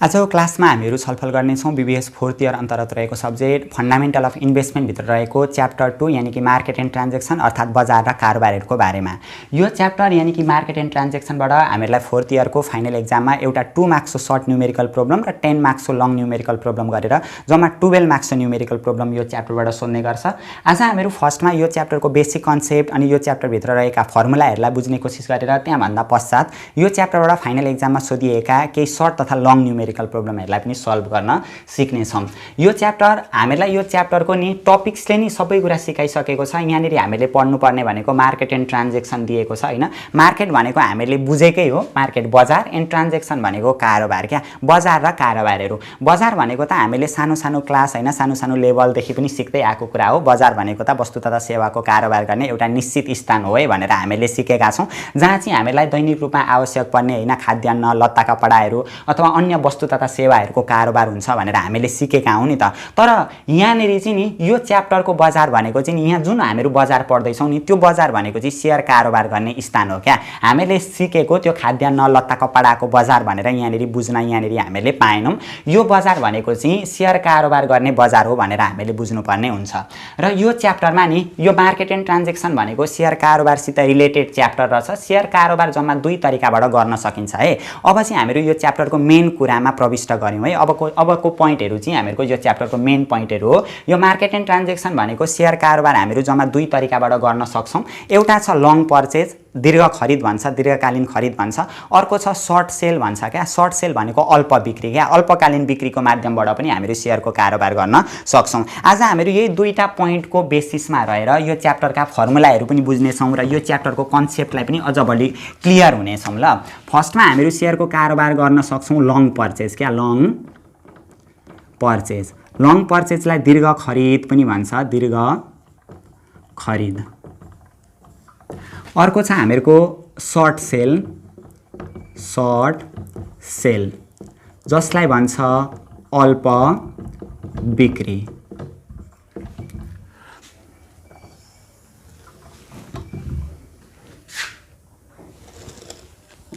आजको क्लासमा हामीहरू छलफल गर्नेछौँ बीबीएस 4th इयर अन्तर्गत रहेको सब्जेक्ट फन्डामेन्टल अफ इन्भेस्टमेन्ट भित्र रहेको च्याप्टर 2 यानी कि मार्केट एन्ड ट्रान्जेक्सन अर्थात् बजार र कारोबारहरूको बारेमा। यो च्याप्टर यानी कि मार्केट एन्ड ट्रान्जेक्सनबाट हामीलाई 4th इयरको फाइनल एक्जाममा एउटा 2 मार्क्सको सर्ट न्युमेरिकल प्रोब्लम र 10 मार्क्सको लङ न्युमेरिकल प्रोब्लम गरेर जम्मा 12 मार्क्सको न्युमेरिकल प्रोब्लम यो च्याप्टरबाट सोध्ने गर्छ। आज हामीहरू फर्स्टमा यो च्याप्टरको बेसिक कन्सेप्ट अनि यो च्याप्टरभित्र रहेका फर्मुलाहरूलाई बुझ्ने कोसिस गरेर त्यहाँभन्दा पश्चात यो च्याप्टरबाट फाइनल एक्जाममा सोधिएका केही सर्ट तथा लङ न्युमेरिकल प्रब्लमहरुलाई पनि सल्भ गर्न सिक्ने छौं। यो च्याप्टर हामीलाई यो च्याप्टरको नि टपिक्सले नि सबै कुरा सिकाइसकेको छ। यहाँनेरि हामीले पढ्नु पर्ने भनेको मार्केट एन्ड ट्रान्जेक्सन दिएको छ हैन। मार्केट भनेको हामीले बुझेकै हो, मार्केट बजार, एन्ड ट्रान्जेक्सन भनेको कारोबार क्या, बजार र कारोबारहरु। बजार भनेको त हामीले सानो सानो क्लास हैन, सानो सानो लेभल देखि पनि सिक्दै आएको कुरा हो। बजार भनेको त वस्तु तथा सेवाको कारोबार गर्ने एउटा निश्चित स्थान हो है भनेर हामीले सिकेका छौं, जहाँ चाहिँ हामीलाई दैनिक रूपमा आवश्यक पर्ने हैन खाद्यान्न, लत्ता कपडाहरु अथवा अन्य वस्तु तथा सेवाहरुको कारोबार हुन्छ भनेर हामीले सिकेका हौं नि त। तर यहाँनेरि चाहिँ नि यो च्याप्टरको बजार भनेको चाहिँ यहाँ जुन हामीहरू बजार पढ्दै छौं नि त्यो बजार भनेको चाहिँ शेयर कारोबार गर्ने स्थान हो क्या। हामीले सिकेको त्यो खाद्यान्न, लत्ता कपडाको बजार भनेर यहाँनेरि बुझ्न यहाँनेरि हामीले पाएनौं। यो बजार भनेको चाहिँ शेयर कारोबार गर्ने बजार हो भनेर हामीले बुझ्नुपर्ने हुन्छ। र यो च्याप्टरमा नि यो मार्केट एन्ड ट्रान्जेक्सन भनेको शेयर कारोबारसित रिलेटेड च्याप्टर रहेछ। शेयर कारोबार जम्मा दुई तरिकाबाट गर्न सकिन्छ है। अब चाहिँ हामीहरू यो च्याप्टरको मेन कुरामा प्रविष्ट गर्यौं है। अबको पोइन्टहरु चाहिँ हामीहरुको यो च्याप्टरको मेन पोइन्टहरु हो। यो मार्केट एन्ड ट्रान्जेक्सन भनेको शेयर कारोबार हामीहरु जम्मा दुई तरिकाबाट गर्न सक्छौं। एउटा छ लङ पर्चेज, दीर्घ खरिद भन्छ, दीर्घकालीन खरिद भन्छ। अर्को छ सर्ट सेल भन्छ क्या। सर्ट सेल भनेको अल्प बिक्री क्या, अल्पकालीन बिक्रीको माध्यमबाट पनि हामीहरु शेयरको कारोबार गर्न सक्छौं। आज हामीहरु यही दुईटा पोइन्टको बेसिसमा रहेर यो च्याप्टरका फर्मुलाहरु पनि बुझ्ने छौं र यो च्याप्टरको कन्सेप्टलाई पनि अझ बढी क्लियर हुने छौं ल। फर्स्टमा हामीहरु शेयरको कारोबार गर्न सक्छौं लङ पर्चेज क्या, लङ पर्चेज। लङ पर्चेजलाई दीर्घ खरिद पनि भन्छ, दीर्घ खरिद। अर्को छ हामीहरुको सर्ट सेल, सर्ट सेल, जसलाई भन्छ अल्प बिक्री।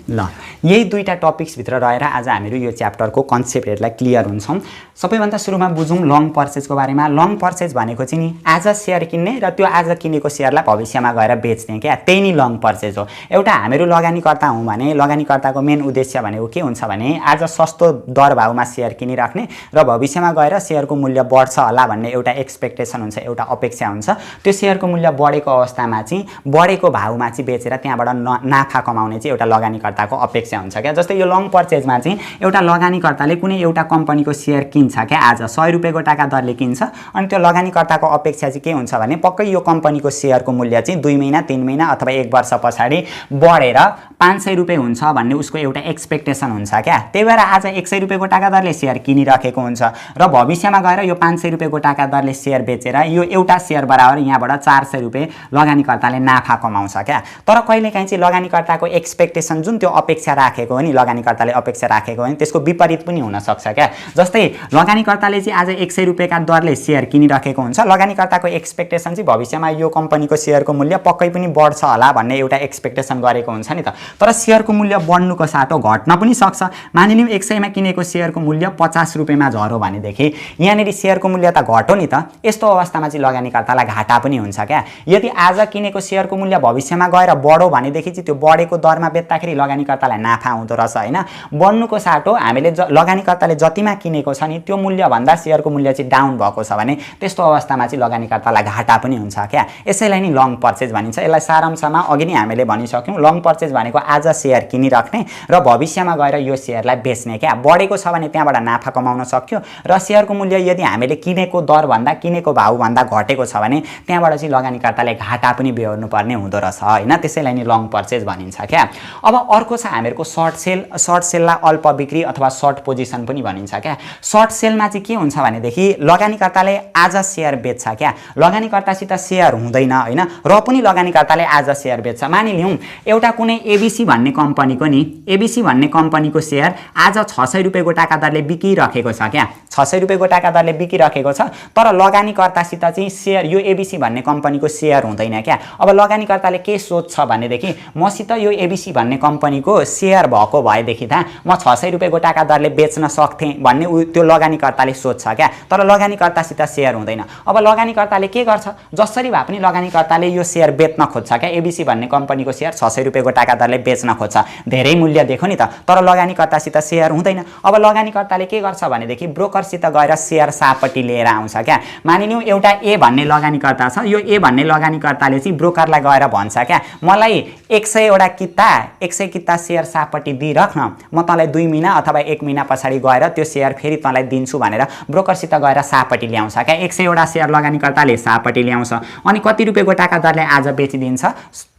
ल यही दुईटा टपिक्स भित्र रहेर आज हामीहरु यो च्याप्टरको कन्सेप्टहरुलाई क्लियर हुन्छौं। सबैभन्दा सुरुमा बुझौं लङ पर्चेजको बारेमा। लङ पर्चेज भनेको चाहिँ नि आज शेयर किन्ने र त्यो आज किनेको शेयरलाई भविष्यमा गएर बेच्ने क्या, त्यही नि लङ पर्चेज हो। एउटा हामीहरु लगानीकर्ता हौं भने लगानीकर्ताको मेन उद्देश्य भनेको के हुन्छ भने आज सस्तो दर भावमा शेयर किनिराख्ने र भविष्यमा गएर शेयरको मूल्य बढ्छ होला भन्ने एउटा एक्सपेक्टेसन हुन्छ, एउटा अपेक्षा हुन्छ। त्यो शेयरको मूल्य बढेको अवस्थामा चाहिँ बढेको भावमा चाहिँ बेचेर त्यहाँबाट नाफा कमाउने चाहिँ एउटा लगानीकर्ताको अपेक्षा हुन्छ क्या। जस्तै यो लङ पर्चेजमा चाहिँ एउटा लगानीकर्ताले कुनै एउटा कम्पनीको शेयर किन्छ क्या, आज 100 रुपैयाँको टाका दरले किन्छ। अनि त्यो लगानीकर्ताको अपेक्षा चाहिँ के हुन्छ भने पक्कै यो कम्पनीको शेयरको मूल्य चाहिँ 2 महिना 3 महिना अथवा 1 वर्ष पछाडि बढेर 500 रुपैयाँ हुन्छ भन्ने उसको एउटा एक्सपेक्टेसन हुन्छ क्या। त्यही भएर आज 100 रुपैयाँको टाका दरले शेयर किनिराखेको हुन्छ र भविष्यमा गएर यो 500 रुपैयाँको टाका दरले शेयर बेचेर यो एउटा शेयर बराबर यहाँबाट 400 रुपैयाँ लगानीकर्ताले नाफा कमाउँछ क्या। तर कहिलेकाहीँ चाहिँ लगानीकर्ताको एक्सपेक्टेसन जुन त्यो अपेक्षा राखेको हो नि, लगानीकर्ताले अपेक्षा राखेको हो नि, त्यसको विपरीत पनि हुन सक्छ क्या। जस्तै लगानीकर्ताले चाहिँ आज 100 रुपैयाँका दरले शेयर किनिराखेको हुन्छ, लगानीकर्ताको एक्सपेक्टेसन चाहिँ भविष्यमा यो कम्पनीको शेयरको मूल्य पक्कै पनि बढ्छ होला भन्ने एउटा एक्सपेक्टेसन गरेको हुन्छ नि त। तर शेयरको मूल्य बढ्नुको साटो घट्न पनि सक्छ। मानिलिउँ 100 मा किनेको शेयरको मूल्य 50 रुपैयाँमा झर्यो भनेदेखि यहाँनेरि शेयरको मूल्य त घट्यो नि त। यस्तो अवस्थामा चाहिँ लगानीकर्तालाई घाटा पनि हुन्छ क्या। यदि आज किनेको शेयरको मूल्य भविष्यमा गएर बढ्यो भनेदेखि चाहिँ त्यो बढेको दरमा बेच्दाखेरि लगानीकर्तालाई नाफा हुँदो रहेछ हैन। बढ्नुको साटो हामीले लगानीकर्ताले जतिमा किनेको छ नि त्यो मूल्य भन्दा शेयरको मूल्य चाहिँ डाउन भएको छ भने त्यस्तो अवस्थामा चाहिँ लगानीकर्तालाई घाटा पनि हुन्छ क्या। यसैलाई नि लङ पर्चेज भनिन्छ। यसलाई सारांशमा अघि नै हामीले भनिसक्यौं। लङ पर्चेज भनेको आज शेयर किनिराख्ने र भविष्यमा गएर यो शेयरलाई बेच्ने क्या। बढेको छ भने त्यहाँबाट नाफा कमाउन सक्यो र शेयरको मूल्य यदि हामीले किनेको दर भन्दा किनेको भाउ भन्दा घटेको छ भने त्यहाँबाट चाहिँ लगानीकर्ताले घाटा पनि बेहोर्नु पर्ने हुँदो रहेछ हैन। त्यसैलाई नि लङ पर्चेज भनिन्छ क्या। अब अर्को छ हामीहरुको सर्ट सेल। सर्ट सेललाई अल्प बिक्री अथवा सर्ट पोजिसन पनि भनिन्छ क्या। सर्ट सेलमा चाहिँ के हुन्छ भनेदेखि लगानीकर्ताले आज शेयर बेच्छ क्या। लगानीकर्तासित शेयर हुँदैन हैन र पनि लगानीकर्ताले आज शेयर बेच्छ। मानिलिउँ एउटा कुनै एबीसी भन्ने कम्पनीको नि, एबीसी भन्ने कम्पनीको शेयर आज 600 रुपैयाँको टाका दरले बिकिराखेको छ क्या। 600 रुपैयाँको टाका दरले बिकिराखेको छ तर लगानीकर्तासित चाहिँ शेयर यो एबीसी भन्ने कम्पनीको शेयर हुँदैन क्या। अब लगानीकर्ताले के सोच्छ भनेदेखि मसित यो एबीसी भन्ने कम्पनीको सेयर भएको भएदेखि त म 600 रुपैयाँ गोटाका दरले बेच्न सक्थेँ भन्ने त्यो लगानीकर्ताले सोध्छ क्या। तर लगानीकर्तासित सेयर हुँदैन। अब लगानीकर्ताले के गर्छ, जसरी भए पनि लगानीकर्ताले यो सेयर बेच्न खोज्छ क्या। एबिसी भन्ने कम्पनीको सेयर 600 रुपैयाँ गोटाका दरले बेच्न खोज्छ, धेरै मूल्य देखो नि त, तर लगानीकर्तासित सेयर हुँदैन। अब लगानीकर्ताले के गर्छ भनेदेखि ब्रोकरसित गएर सेयर सापट्टि लिएर आउँछ क्या। मानिलिउँ एउटा ए भन्ने लगानीकर्ता छ, यो ए भन्ने लगानीकर्ताले चाहिँ ब्रोकरलाई गएर भन्छ क्या, मलाई 100 किता सेयर सापट्टि दिइराख न, म तँलाई 2 महिना अथवा 1 महिना पछाडि गएर त्यो सेयर फेरि तँलाई दिन्छु भनेर ब्रोकरसित गएर सापट्टि ल्याउँछ क्या। 100 सेयर लगानीकर्ताले सापट्टि ल्याउँछ अनि कति रुपैयाँ गोटाका दरले आज बेचिदिन्छ,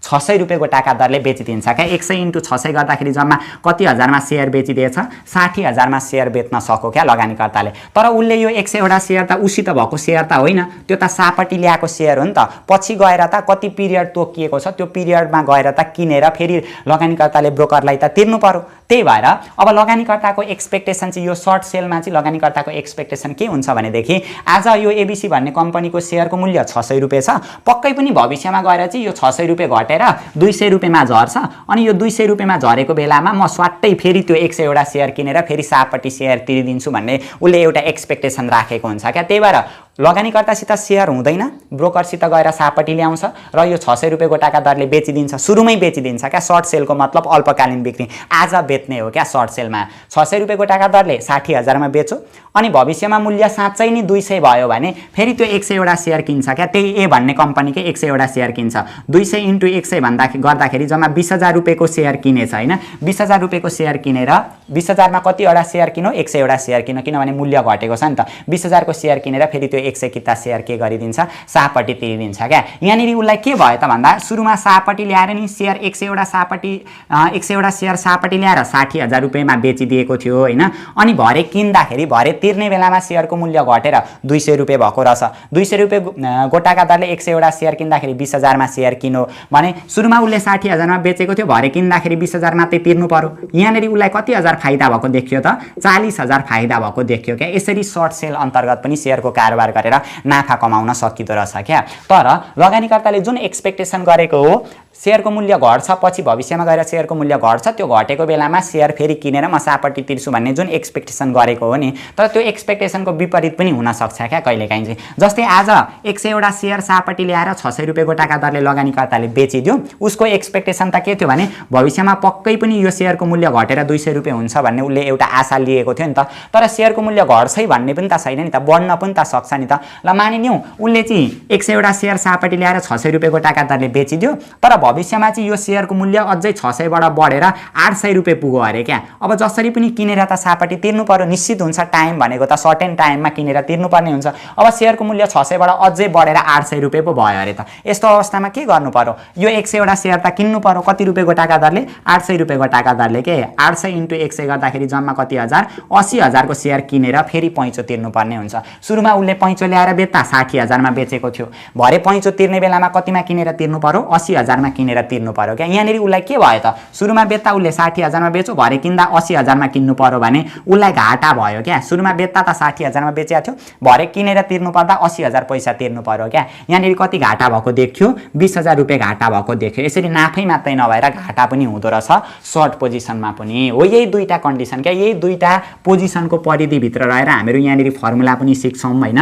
600 रुपैयाँ गोटाका दरले बेचिदिन्छ क्या। 100 × 600 गर्दाखेरि जम्मा कति हजारमा सेयर बेचिदिएछ, 60,000मा सेयर बेच्न सक्यो क्या लगानीकर्ताले। तर उसले यो 100 सेयर त उसित भएको सेयर त होइन, त्यो त सापट्टि ल्याएको सेयर हो नि त। पछि गएर त कति पिरियड तोकिएको छ त्यो पिरियडमा गएर त किनेर फेरि लगानीकर्ताले ब्रोकरलाई त तिर्नु पर्यो। त्यही भएर अब लगानीकर्ताको एक्सपेक्टेसन चाहिँ यो सर्ट सेलमा चाहिँ लगानीकर्ताको एक्सपेक्टेसन के हुन्छ भनेदेखि आज यो एबिसी भन्ने कम्पनीको सेयरको मूल्य 600 रुपैयाँ छ, पक्कै पनि भविष्यमा गएर चाहिँ यो 600 रुपैयाँ घटेर 200 रुपैयाँमा झर्छ अनि यो 200 रुपैयाँमा झरेको बेलामा म स्वाट्टै फेरि त्यो 100 सेयर किनेर फेरि सापट्टि सेयर तिरिदिन्छु भन्ने उसले एउटा एक्सपेक्टेसन राखेको हुन्छ क्या। त्यही भएर लगानीकर्तासित सेयर हुँदैन, ब्रोकरसित गएर सापट्टि ल्याउँछ र यो 600 रुपैयाँ गोटाका दरले बेचिदिन्छ, सुरुमै बेचिदिन्छ क्या। सर्ट सेलको मतलब अल्पकालीन बिक्री, आज बेच्ने हो क्या। सर्ट सेलमा 600 रुपैयाँ गोटाका दरले 60,000मा बेचो अनि भविष्यमा मूल्य साँच्चै नै 200 भयो भने फेरि त्यो 100 सेयर किन्छ क्या। त्यही ए भन्ने कम्पनीकै 100 सेयर किन्छ, 200 × 100 गर्दाखेरि जम्मा 20,000 रुपैयाँको सेयर किनेछ होइन। 20,000 रुपैयाँको सेयर किनेर 20,000मा कतिवटा सेयर किनो, 100 सेयर किनो, किनभने मूल्य घटेको छ नि त। 20,000को सेयर किनेर फेरि त्यो 100 किता सेयर के गरिदिन्छ, सापट्टि तिरिदिन्छ क्या। यहाँनिर उसलाई के भयो त भन्दा सुरुमा सापट्टि ल्याएर नि सेयर 100 सेयर सापट्टि ल्याएर 60,000 रुपैयाँमा बेचिदिएको थियो होइन। अनि भरे किन्दाखेरि भरे तिर्ने बेलामा सेयरको मूल्य घटेर 200 रुपैयाँ भएको रहेछ। 200 रुपैयाँ गोटाका दरले 100 सेयर किन्दाखेरि 20,000मा सेयर किनो भने सुरुमा उसले 60,000मा बेचेको थियो, भरे किन्दाखेरि 20,000 मात्रै तिर्नु पर्यो। यहाँनिर उसलाई कति हजार फाइदा भएको देखियो त, 40,000 फाइदा भएको देखियो क्या। यसरी सर्ट सेल अन्तर्गत पनि सेयरको कारोबार गरेर नाफा कमाउन सकिँदो रहेछ क्या। तर लगानीकर्ताले जुन एक्सपेक्टेसन गरेको हो सेयरको मूल्य घट्छ, पछि भविष्यमा गएर सेयरको मूल्य घट्छ, त्यो घटेको बेलामा सेयर फेरि किनेर म सापट्टि तिर्छु भन्ने जुन एक्सपेक्टेसन गरेको हो नि, तर त्यो एक्सपेक्टेसनको विपरीत पनि हुनसक्छ क्या कहिलेकाहीँ चाहिँ। जस्तै आज 100 सेयर सापट्टि ल्याएर 600 रुपैयाँ गोटाका दरले लगानीकर्ताले बेचिदियो, उसको एक्सपेक्टेसन त के थियो भने भविष्यमा पक्कै पनि यो सेयरको मूल्य घटेर 200 रुपैयाँ हुन्छ भन्ने उसले एउटा आशा लिएको थियो नि त। तर सेयरको मूल्य घट्छ भन्ने पनि त छैन नि त, बढ्न पनि त सक्छ नि त। ल मानिलिउँ उसले चाहिँ 100 सेयर सापट्टि ल्याएर 600 रुपैयाँ गोटाका दरले बेचिदियो, तर भविष्यमा चाहिँ यो सेयरको मूल्य अझै 600 बाट बढेर 800 रुपैयाँ पुग्यो अरे क्या। अब जसरी पनि किनेर त सापट्टि तिर्नु पर्यो, निश्चित हुन्छ। टाइम भनेको त सर्टेन टाइममा किनेर तिर्नुपर्ने हुन्छ। अब सेयरको मूल्य 600 बाट अझै बढेर 800 रुपैयाँ पो भयो अरे त। यस्तो अवस्थामा के गर्नु पर्यो, यो 100 सेयर त किन्नु पर्यो। कति रुपैयाँ गोटाका दरले, 800 रुपैयाँ गोटाका दरले के 800 × 100 गर्दाखेरि जम्मा कति हजार, 80,000को सेयर किनेर फेरि पैँचो तिर्नुपर्ने हुन्छ। सुरुमा उसले पैँचो ल्याएर बेच्दा 60,000मा बेचेको थियो, भरे पैँचो तिर्ने बेलामा कतिमा किनेर तिर्नु पर्यो, 80,000मा किनेर तिर्नु पर्यो क्या। यहाँनिर उसलाई के भयो त, सुरुमा बेच्दा उसले 60,000मा बेच्यो, भरे किन्दा 80,000मा किन्नु पर्यो भने उसलाई घाटा भयो क्या। सुरुमा बेच्दा त 60,000मा बेचेको थियो, भरे किनेर तिर्नु पर्दा 80,000 पैसा तिर्नु पर्यो क्या। यहाँनिर कति घाटा भएको देखियो, 20,000 रुपैयाँ घाटा भएको देखियो। यसरी नाफै मात्रै नभएर घाटा पनि हुँदो रहेछ सर्ट पोजिसनमा पनि हो। यही दुईटा कन्डिसन क्या, यही दुईटा पोजिसनको परिधिभित्र रहेर हामीहरू यहाँनिर फर्मुला पनि सिक्छौँ होइन।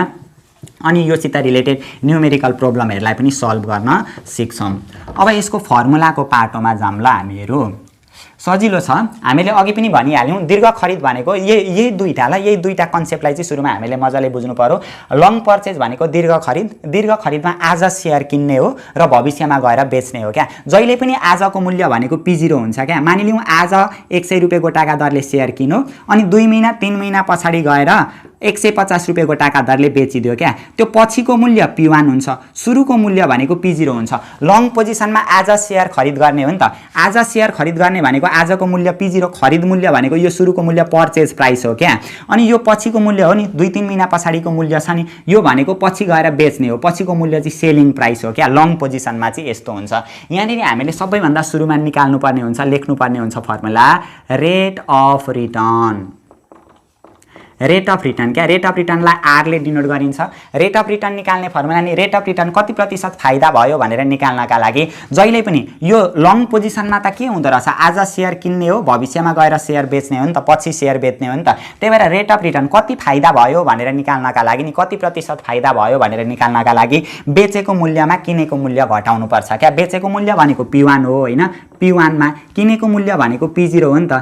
अनि योसित रिलेटेड न्युमेरिकल प्रब्लमहरूलाई पनि सल्भ गर्न सिक्छौँ। अब यसको फर्मुलाको पाटोमा जाउँला हामीहरू। सजिलो छ, हामीले अघि पनि भनिहाल्यौँ दीर्घ खरिद भनेको यही दुईटा कन्सेप्टलाई चाहिँ सुरुमा हामीले मजाले बुझ्नु पर्यो। लङ पर्चेज भनेको दीर्घ खरिदमा आज सेयर किन्ने हो र भविष्यमा गएर बेच्ने हो क्या। जहिले पनि आजको मूल्य भनेको P0 हुन्छ क्या। मानिलिउँ आज 100 रुपैयाँ गोटाका दरले सेयर किन्यो अनि 2 महिना 3 महिना पछाडि गएर 150 रुपैयाँ गोटाका दरले बेचिदियो क्या। त्यो पछिको मूल्य P1 हुन्छ, सुरुको मूल्य भनेको P0 हुन्छ। लङ पोजिसनमा आज सेयर खरिद गर्ने हो नि त। आज सेयर खरिद गर्ने भनेको आजको मूल्य P0, खरिद मूल्य भनेको यो सुरुको मूल्य पर्चेज प्राइस हो क्या। अनि यो पछिको मूल्य हो नि, 2-3 महिना पछाडिको मूल्य छ नि, यो भनेको पछि गएर बेच्ने हो, पछिको मूल्य चाहिँ सेलिङ प्राइस हो क्या। लङ पोजिसनमा चाहिँ यस्तो हुन्छ। यहाँनिर हामीले सबैभन्दा सुरुमा निकाल्नुपर्ने हुन्छ, लेख्नुपर्ने हुन्छ formula rate of return. Rate of return क्या रेट अफ रिटर्नलाई आरले डिनोट गरिन्छ रेट अफ रिटर्न निकाल्ने फर्मुला नि रेट अफ रिटर्न कति प्रतिशत फाइदा भयो भनेर निकाल्नका लागि जहिले पनि यो लङ पोजिसनमा त के हुँदो रहेछ आज सेयर किन्ने हो भविष्यमा गएर सेयर बेच्ने हो नि त पछि सेयर बेच्ने हो नि त त्यही भएर रेट अफ रिटर्न कति फाइदा भयो भनेर निकाल्नका लागि नि कति प्रतिशत फाइदा भयो भनेर निकाल्नका लागि बेचेको मूल्यमा किनेको मूल्य घटाउनु पर्छ क्या बेचेको मूल्य भनेको P1 हो हैन P1 मा किनेको मूल्य भनेको P0 हो नि त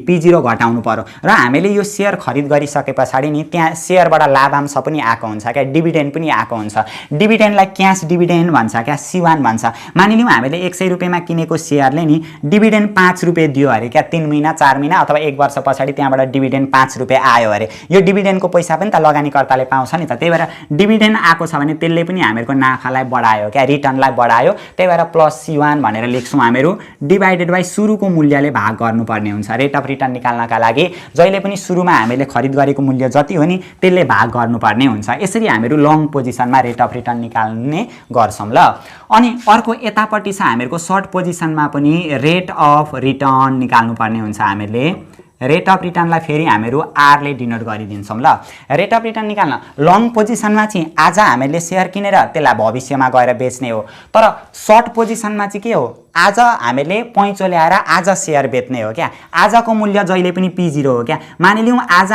P0 घटाउनु पर्यो र हामीले यो सेयर खरिद गरिसकेपछि नि त्यहाँ सेयरबाट लाभांश पनि आएको हुन्छ क्या डिभिडेन्ड पनि आएको हुन्छ डिभिडेन्डलाई क्याश डिभिडेन्ड भन्छ क्या C1 भन्छ मानिलिउँ हामीले 100 रुपैयाँमा किनेको सेयरले नि डिभिडेन्ड 5 रुपैयाँ दियो अरे क्या 3 महिना 4 महिना अथवा 1 वर्ष पछाडी त्यहाँबाट डिभिडेन्ड 5 रुपैयाँ आयो अरे यो डिभिडेन्डको पैसा पनि त लगानीकर्ताले पाउँछ नि त त्यही भएर डिभिडेन्ड आएको छ भने त्यसले पनि हामीहरुको नाफालाई बढायो क्या रिटर्नलाई बढायो त्यही भएर प्लस C1 भनेर लेख्छौं हामीहरु डिवाइडेड बाइ सुरुको मूल्यले भाग गर्नुपर्ने हुन्छ रेट अफ रिटर्न निकाल्नका लागि जहिले पनि सुरुमा हामीले खरिद गरेको मूल्य जति हो नि त्यसले भाग गर्नुपर्ने हुन्छ यसरी हामीहरु लङ पोजिसनमा रेट अफ रिटर्न निकाल्ने गर्छौं ल अनि अर्को यतापट्टि छ हामीहरुको सर्ट पोजिसनमा पनि रेट अफ रिटर्न निकाल्नुपर्ने हुन्छ हामीले रेट अफ रिटर्नलाई फेरि हामीहरु आर ले डिनोट गरिदिन्छौं ल रेट अफ रिटर्न निकाल्न लङ पोजिसनमा चाहिँ आज हामीले सेयर किनेर त्यसलाई भविष्यमा गएर बेच्ने हो तर सर्ट पोजिसनमा चाहिँ के हो आज हामीले पैँचो ल्याएर आज सेयर बेच्ने हो क्या आजको मूल्य जहिले पनि P0 हो क्या मानिलिउँ आज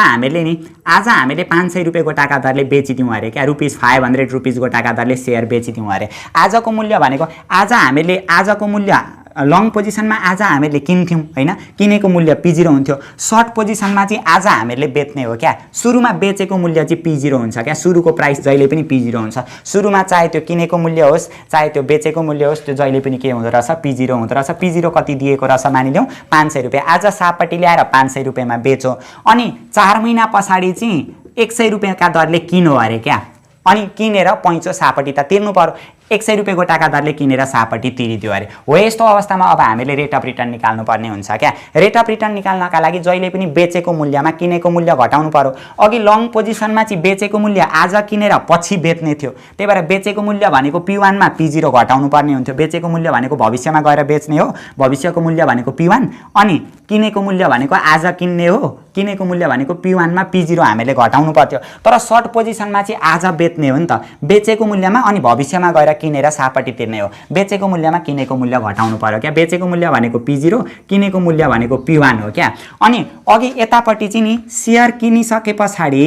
हामीले 500 रुपैयाँको टाका दरले बेचिदिउँ अरे क्या ₹500 रुपैयाँको टाका दरले सेयर बेचिदिउँ अरे आजको मूल्य भनेको आजको मूल्य लङ पोजिसनमा आज हामीले किन्थ्यौं हैन किनेको मूल्य P0 हुन्थ्यो सर्ट पोजिसनमा चाहिँ आज हामीले बेच्ने हो क्या सुरुमा बेचेको मूल्य चाहिँ P0 हुन्छ क्या सुरुको प्राइस जहिले पनि P0 हुन्छ सुरुमा चाहे त्यो किनेको मूल्य होस् चाहे त्यो बेचेको मूल्य होस् त्यो जहिले पनि के हुँदो रहेछ P0 हुँदो रहेछ P0 कति दिएको रहेछ मानिलिउँ 500 रुपैयाँ आज सापट्टि ल्याएर 500 रुपैयाँमा बेचो अनि 4 महिना पछाडी चाहिँ 100 रुपैयाँका दरले किनो अरे क्या अनि किनेर पैँचो सापट्टि त तिर्नु पर्यो 100 रुपैयाँको टाका दरले किनेर सापट्टि तिरिदियो अरे हो यस्तो अवस्थामा अब हामीले रेट अफ रिटर्न निकाल्नु पर्ने हुन्छ क्या रेट अफ रिटर्न निकाल्नका लागि जहिले पनि बेचेको मूल्यमा किनेको मूल्य घटाउनु पर्यो अघि लङ पोजिसनमा चाहिँ बेचेको मूल्य आज किनेर पछि बेच्ने थियो त्यही भएर बेचेको मूल्य भनेको P1 मा P0 घटाउनु पर्ने हुन्थ्यो बेचेको मूल्य भनेको भविष्यमा गएर बेच्ने हो भविष्यको मूल्य भनेको P1 अनि किनेको मूल्य भनेको आज किन्ने हो किनेको मूल्य भनेको P1 मा P0 हामीले घटाउनु पर्थ्यो तर सर्ट पोजिसनमा चाहिँ आज बेच्ने हो नि त बेचेको मूल्यमा अनि भविष्यमा गएर किनेर सापट्टि तिर्ने हो बेचेको मूल्यमा किनेको मूल्य घटाउनु पर्यो क्या बेचेको मूल्य भनेको P0 किनेको मूल्य भनेको P1 हो क्या अनि अघि यतापट्टि चाहिँ नि सेयर किनिसके पछाडी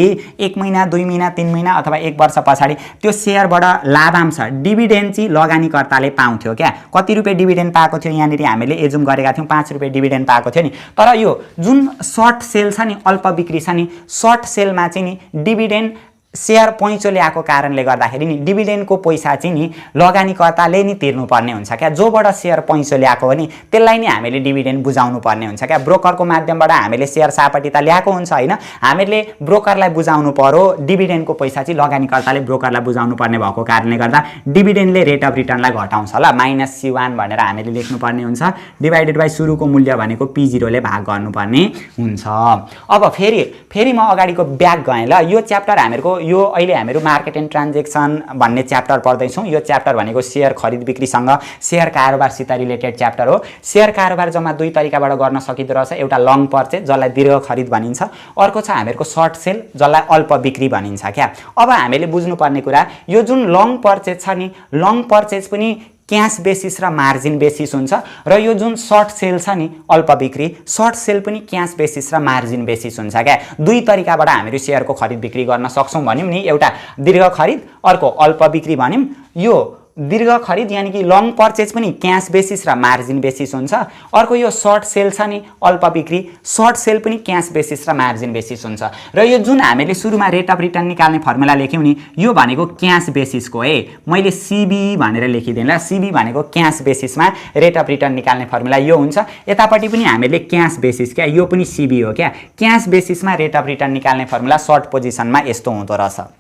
1 महिना 2 महिना 3 महिना अथवा 1 वर्ष पछाडी त्यो सेयरबाट लाभांश डिभिडेन्ड चाहिँ लगानीकर्ताले पाउँथ्यो क्या कति रुपैयाँ डिभिडेन्ड पाएको थियो यहाँनिर हामीले एजुम गरेका थियौं 5 रुपैयाँ डिभिडेन्ड पाएको थियो नि तर यो जुन सर्ट सेल छ नि अल्प बिक्री छ नि सर्ट सेलमा चाहिँ नि डिभिडेन्ड सेयर पैँचो ल्याएको कारणले गर्दाखेरि नि डिभिडेन्डको पैसा चाहिँ नि लगानीकर्ताले नि तिर्नुपर्ने हुन्छ क्या जोबाट सेयर पैँचो ल्याएको हो नि त्यसलाई नि हामीले डिभिडेन्ड बुझाउनु पर्ने हुन्छ क्या ब्रोकरको माध्यमबाट हामीले सेयर सापट्टि त ल्याएको हुन्छ हैन हामीले ब्रोकरलाई बुझाउनु पर्यो डिभिडेन्डको पैसा चाहिँ लगानीकर्ताले ब्रोकरलाई बुझाउनु पर्ने भएको कारणले गर्दा डिभिडेन्डले रेट अफ रिटर्नलाई घटाउँछ ल -C1 भनेर हामीले लेख्नु पर्ने हुन्छ डिवाइडेड बाइ सुरुको मूल्य भनेको P0 ले भाग गर्नुपर्ने हुन्छ अब फेरि म अगाडिको ब्याक गएँ ल यो च्याप्टर हामीहरुको यो अहिले हामीहरु मार्केट एन्ड ट्रान्ज्याक्सन भन्ने च्याप्टर पढ्दै छौं यो च्याप्टर भनेको शेयर खरिद बिक्रीसँग शेयर कारोबारसित रिलेटेड च्याप्टर हो शेयर कारोबार जम्मा दुई तरिकाबाट गर्न सकिदो रहेछ एउटा लङ पर्चेज जसलाई दीर्घ खरिद भनिन्छ अर्को छ हामीहरुको सर्ट सेल जसलाई अल्प बिक्री भनिन्छ क्या अब हामीले बुझ्नुपर्ने कुरा यो जुन लङ पर्चेज छ नि लङ पर्चेज पनि क्याश बेसिस र मार्जिन बेसिस हुन्छ र यो जुन सर्ट सेल छ नि अल्प बिक्री सर्ट सेल पनि क्याश बेसिस र मार्जिन बेसिस हुन्छ क्या दुई तरिकाबाट हामीले शेयरको खरिद बिक्री गर्न सक्छौं भन्यौं नि एउटा दीर्घ खरिद अर्को अल्प बिक्री भन्यौं यो दीर्घ खरिद यानी कि लङ पर्चेज पनि क्याश बेसिस र मार्जिन बेसिस हुन्छ अर्को यो सर्ट सेल छ नि अल्प बिक्री सर्ट सेल पनि क्याश बेसिस र मार्जिन बेसिस हुन्छ र यो जुन हामीले सुरुमा रेट अफ रिटर्न निकाल्ने फर्मुला लेख्यौं नि यो भनेको क्याश बेसिसको है मैले सीबी भनेर लेखिदिएँ ल सीबी भनेको क्याश बेसिसमा रेट अफ रिटर्न निकाल्ने फर्मुला यो हुन्छ यतापट्टि पनि हामीले क्याश बेसिस क्या यो पनि सीबी हो क्या क्याश बेसिसमा रेट अफ रिटर्न निकाल्ने फर्मुला सर्ट पोजिसनमा यस्तो हुँदो रहेछ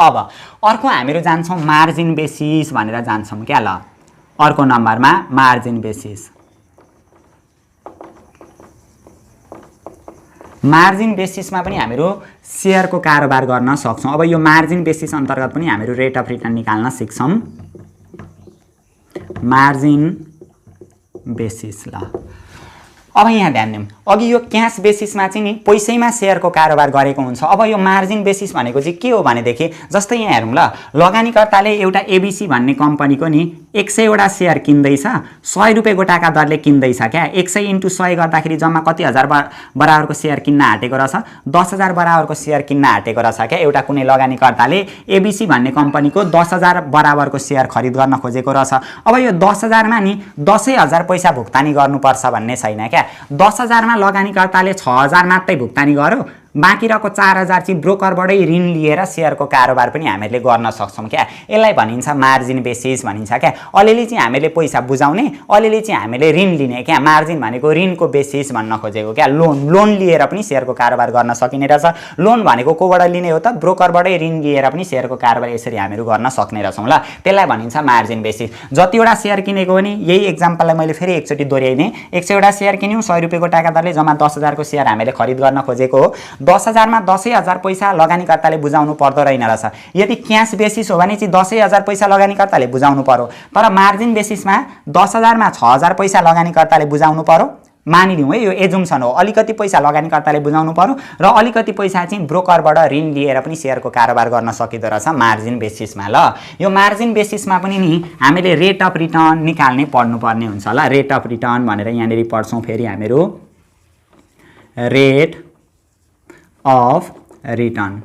अब अर्को हामीहरु जान्छौं मार्जिन बेसिस भनेर जान्छौं क्या ल अर्को नम्बरमा मार्जिन बेसिस मार्जिन बेसिसमा पनि हामीहरु शेयरको कारोबार गर्न सक्छौं अब यो मार्जिन बेसिस अन्तर्गत पनि हामीहरु रेट अफ रिटर्न निकाल्न सिक्छौं मार्जिन बेसिस ल अब यहाँ ध्यान दिउँ, अघि यो क्यास बेसिसमा चाहिँ नि पैसैमा सेयरको कारोबार गरेको हुन्छ। अब यो मार्जिन बेसिस भनेको चाहिँ के हो भनेदेखि जस्तै यहाँ हेरौँ ल, लगानीकर्ताले एउटा एबिसी भन्ने कम्पनीको नि 100 वटा सेयर किन्दैछ, 100 रुपियाँ गोटाका दरले किन्दैछ क्या। 100 × 100 गर्दाखेरि जम्मा कति हजार बराबरको सेयर किन्न आँटेको रहेछ, 10,000 बराबरको सेयर किन्न आँटेको रहेछ क्या। एउटा कुनै लगानीकर्ताले एबिसी भन्ने कम्पनीको 10,000 बराबरको सेयर खरिद गर्न खोजेको रहेछ। अब यो 10,000 मा नि 10,000 पैसा भुक्तानी गर्नुपर्छ भन्ने छैन क्या। 10,000 मा लगानीकर्ताले 6,000 मात्रै भुक्तानी गर्यो, बाँकी रहेको 4,000 चाहिँ ब्रोकरबाटै ऋण लिएर सेयरको कारोबार पनि हामीले गर्न सक्छौँ क्या। यसलाई भनिन्छ मार्जिन बेसिस भनिन्छ क्या। अलिअलि चाहिँ हामीले पैसा बुझाउने, अलिअलि चाहिँ हामीले ऋण लिने क्या। मार्जिन भनेको ऋणको बेसिस भन्न खोजेको क्या। लोन लिएर पनि सेयरको कारोबार गर्न सकिने रहेछ। लोन भनेको कोबाट लिने हो त? ब्रोकरबाटै ऋण लिएर पनि सेयरको कारोबार यसरी हामीहरू गर्न सक्ने रहेछौँ ल। त्यसलाई भनिन्छ मार्जिन बेसिस। जतिवटा सेयर किनेको हो नि, यही एक्जाम्पललाई मैले फेरि एकचोटि दोहोऱ्याइदिएँ। 100 वटा सेयर किन्यौँ, 100 रुपियाँ गोटाका दरले जम्मा 10,000 को सेयर हामीले खरिद गर्न खोजेको हो। 10,000 मा 10,000 पैसा लगानीकर्ताले बुझाउनु पर्दो रहेन रहेछ। यदि क्यास बेसिस हो भने चाहिँ 10,000 पैसा लगानीकर्ताले बुझाउनु पर्यो। तर मार्जिन बेसिसमा 10,000 मा 6,000 पैसा लगानीकर्ताले बुझाउनु पर्यो। मानिलिउँ है, यो एजुम्सन हो। अलिकति पैसा लगानीकर्ताले बुझाउनु पर्यो र अलिकति पैसा चाहिँ ब्रोकरबाट ऋण लिएर पनि सेयरको कारोबार गर्न सकिँदो रहेछ मार्जिन बेसिसमा ल। यो मार्जिन बेसिसमा पनि नि हामीले रेट अफ रिटर्न निकाल्नै पर्नुपर्ने हुन्छ ल। रेट अफ रिटर्न भनेर यहाँनिर पढ्छौँ फेरि हामीहरू, rate of return.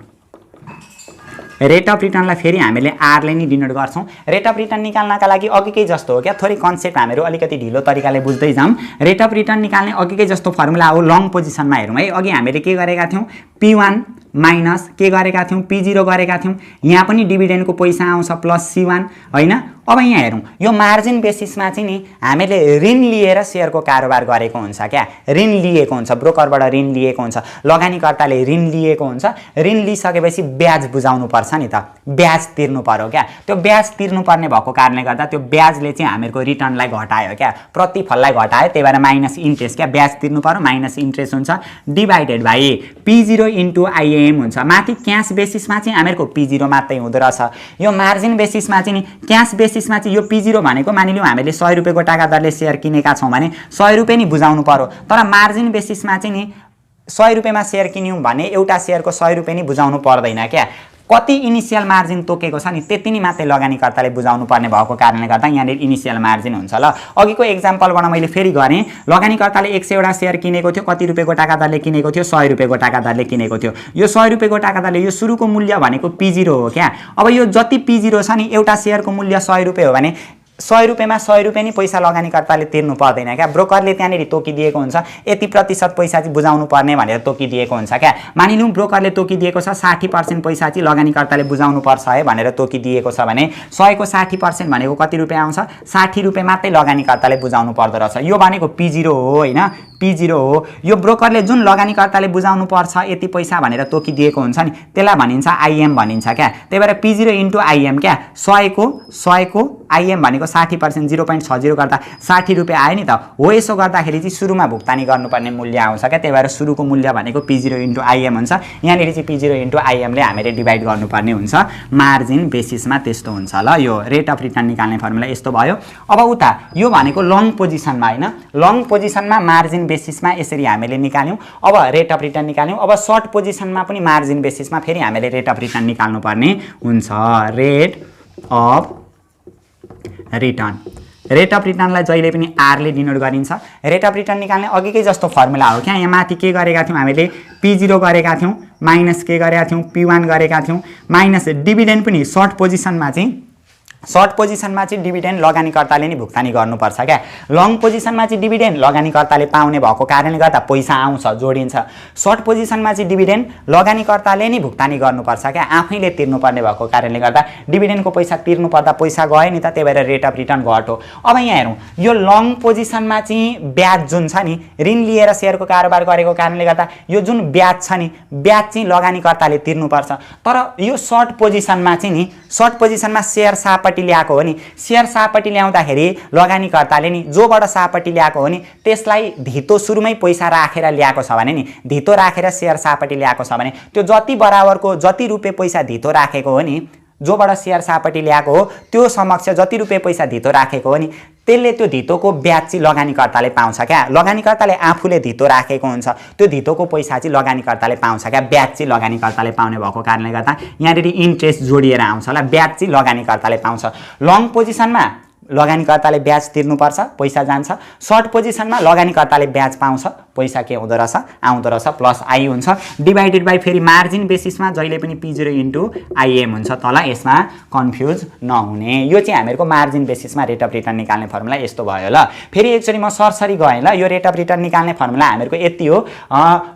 Rate of रिटर्नलाई फेरि हामीले आरले नि डिनोट गर्छौँ। रेट अफ रिटर्न निकाल्नका लागि अघिकै जस्तो हो क्या, थोरै कन्सेप्ट हामीहरू अलिकति ढिलो तरिकाले बुझ्दै जाउँ। रेट अफ रिटर्न निकाल्ने अघिकै जस्तो फर्मुला हो। लङ पोजिसनमा हेरौँ है, अघि हामीले के गरेका थियौँ, P1 माइनस के गरेका थियौँ, P0 गरेका थियौँ। यहाँ पनि डिभिडेन्डको पैसा आउँछ प्लस C1 होइन। अब यहाँ हेरौँ, यो मार्जिन बेसिसमा चाहिँ नि हामीले ऋण लिएर सेयरको कारोबार गरेको हुन्छ क्या। ऋण लिएको हुन्छ, ब्रोकरबाट ऋण लिएको हुन्छ, लगानीकर्ताले ऋण लिएको हुन्छ। ऋण लिइसकेपछि ब्याज बुझाउनु पर्छ नि त, ब्याज तिर्नु पर्यो क्या। त्यो ब्याज तिर्नुपर्ने भएको कारणले गर्दा त्यो ब्याजले चाहिँ हामीहरूको रिटर्नलाई घटायो क्या, प्रतिफललाई घटायो। त्यही भएर माइनस इन्ट्रेस्ट क्या, ब्याज तिर्नु पर्यो, माइनस इन्ट्रेस्ट हुन्छ, डिभाइडेड बाई P0 × IAM हुन्छ। माथि क्यास बेसिसमा चाहिँ हामीहरूको P0 मात्रै हुँदो रहेछ। यो मार्जिन बेसिसमा चाहिँ नि क्यास बेसिसमा चाहिँ यो P0 भनेको मानिलिउँ हामीले 100 रुपियाँ गोटाका दरले सेयर किनेका छौँ भने 100 रुपियाँ नि बुझाउनु पर्यो। तर मार्जिन बेसिसमा चाहिँ नि 100 रुपियाँमा सेयर किन्यौँ भने एउटा सेयरको 100 रुपियाँ नि बुझाउनु पर्दैन क्या। कति इनिसियल मार्जिन तोकेको छ नि त्यति नै मात्रै लगानीकर्ताले बुझाउनु पर्ने भएको कारणले गर्दा यहाँनिर इनिसियल मार्जिन हुन्छ ल। अघिको एक्जाम्पलबाट मैले फेरि गरेँ, लगानीकर्ताले 100 वटा सेयर किनेको थियो, कति रुपियाँ गोटाका दरले किनेको थियो, 100 रुपियाँ गोटाका दरले किनेको थियो। यो 100 रुपियाँ गोटाका दरले यो सुरुको मूल्य भनेको P0 हो क्या। अब यो जति P0 छ नि, एउटा सेयरको मूल्य 100 रुपियाँ हो भने 100 रुपियाँमा 100 रुपियाँ नि पैसा लगानीकर्ताले तिर्नु पर्दैन क्या। ब्रोकरले त्यहाँनिर तोकिदिएको हुन्छ, यति प्रतिशत पैसा चाहिँ बुझाउनु पर्ने भनेर तोकिदिएको हुन्छ क्या। मानिलिउँ ब्रोकरले तोकिदिएको छ 60% पैसा चाहिँ लगानीकर्ताले बुझाउनु पर्छ है भनेर तोकिदिएको छ भने 100 को 60% भनेको कति रुपियाँ आउँछ, 60 रुपियाँ मात्रै लगानीकर्ताले बुझाउनु पर्दो रहेछ। यो भनेको P0 हो होइन, P0 हो। यो ब्रोकरले जुन लगानीकर्ताले बुझाउनु पर्छ यति पैसा भनेर तोकिदिएको हुन्छ नि, त्यसलाई भनिन्छ IM भनिन्छ क्या। त्यही भएर P0 × IM क्या, 100 को IM भनेको 60%, 0.60 गर्दा 60 रुपियाँ आयो नि त हो। यसो गर्दाखेरि चाहिँ सुरुमा भुक्तानी गर्नुपर्ने मूल्य आउँछ क्या। त्यही भएर सुरुको मूल्य भनेको P0 × IM हुन्छ। यहाँनिर चाहिँ P0 × IM ले हामीले डिभाइड गर्नुपर्ने हुन्छ। मार्जिन बेसिसमा त्यस्तो हुन्छ ल। यो रेट अफ रिटर्न निकाल्ने फर्मुला यस्तो भयो। अब उता यो भनेको लङ पोजिसनमा होइन, लङ पोजिसनमा मार्जिन बेसिसमा यसरी हामीले निकाल्यौँ। अब रेट अफ रिटर्न निकाल्यौँ। अब सर्ट पोजिसनमा पनि मार्जिन बेसिसमा फेरि हामीले रेट अफ रिटर्न निकाल्नुपर्ने हुन्छ। Rate of return, rate of रिटर्नलाई जहिले पनि आरले डिनोट गरिन्छ। रेट अफ रिटर्न निकाल्ने अघिकै जस्तो फर्मुला हो क्या। यहाँ माथि के गरेका थियौँ हामीले, P0 गरेका थियौँ, माइनस के गरेका थियौँ, P1 गरेका थियौँ, माइनस डिभिडेन्ड पनि सर्ट पोजिसनमा चाहिँ डिभिडेन्ड लगानीकर्ताले नै भुक्तानी गर्नुपर्छ क्या। लङ पोजिसनमा चाहिँ डिभिडेन्ड लगानीकर्ताले पाउने भएको कारणले गर्दा पैसा आउँछ, जोडिन्छ। सर्ट पोजिसनमा चाहिँ डिभिडेन्ड लगानीकर्ताले नै भुक्तानी गर्नुपर्छ क्या, आफैले तिर्नुपर्ने भएको कारणले गर्दा डिभिडेन्डको पैसा तिर्नु पर्दा पैसा गयो नि त, त्यही भएर रेट अफ रिटर्न घट्यो। अब यहाँ हेरौँ, यो लङ पोजिसनमा चाहिँ ब्याज जुन छ नि, ऋण लिएर सेयरको कारोबार गरेको कारणले गर्दा यो जुन ब्याज छ नि, ब्याज चाहिँ लगानीकर्ताले तिर्नुपर्छ। तर यो सर्ट पोजिसनमा चाहिँ नि, सर्ट पोजिसनमा सेयर सापट्टि ल्याएको हो नि, सेयर सापट्टि ल्याउँदाखेरि लगानीकर्ताले नि जोबाट सापट्टि ल्याएको हो नि त्यसलाई धितो सुरुमै पैसा राखेर ल्याएको छ भने नि, धितो राखेर सेयर सापट्टि ल्याएको छ भने त्यो जति बराबरको जति रुपियाँ पैसा धितो राखेको हो नि, जोबाट सेयर सापट्टि ल्याएको हो त्यो समक्ष जति रुपियाँ पैसा धितो राखेको हो नि त्यसले त्यो धितोको ब्याज चाहिँ लगानीकर्ताले पाउँछ क्या। लगानीकर्ताले आफूले धितो राखेको हुन्छ, त्यो धितोको पैसा चाहिँ लगानीकर्ताले पाउँछ क्या। ब्याज चाहिँ लगानीकर्ताले पाउने भएको कारणले गर्दा यहाँनिर इन्ट्रेस्ट जोडिएर आउँछ होला। ब्याज चाहिँ लगानीकर्ताले पाउँछ। लङ पोजिसनमा लगानीकर्ताले ब्याज तिर्नुपर्छ, पैसा जान्छ। सर्ट पोजिसनमा लगानीकर्ताले ब्याज पाउँछ, पैसा के हुँदो रहेछ, आउँदो रहेछ, प्लस आई हुन्छ डिभाइडेड बाई फेरि मार्जिन बेसिसमा जहिले पनि P0 इन्टु आइएम हुन्छ तल। यसमा कन्फ्युज नहुने। यो चाहिँ हामीहरूको मार्जिन बेसिसमा रेट अफ रिटर्न निकाल्ने फर्मुला यस्तो भयो ल। फेरि एकचोटि म सरसरी गएँ ल। यो रेट अफ रिटर्न निकाल्ने फर्मुला हामीहरूको यति हो।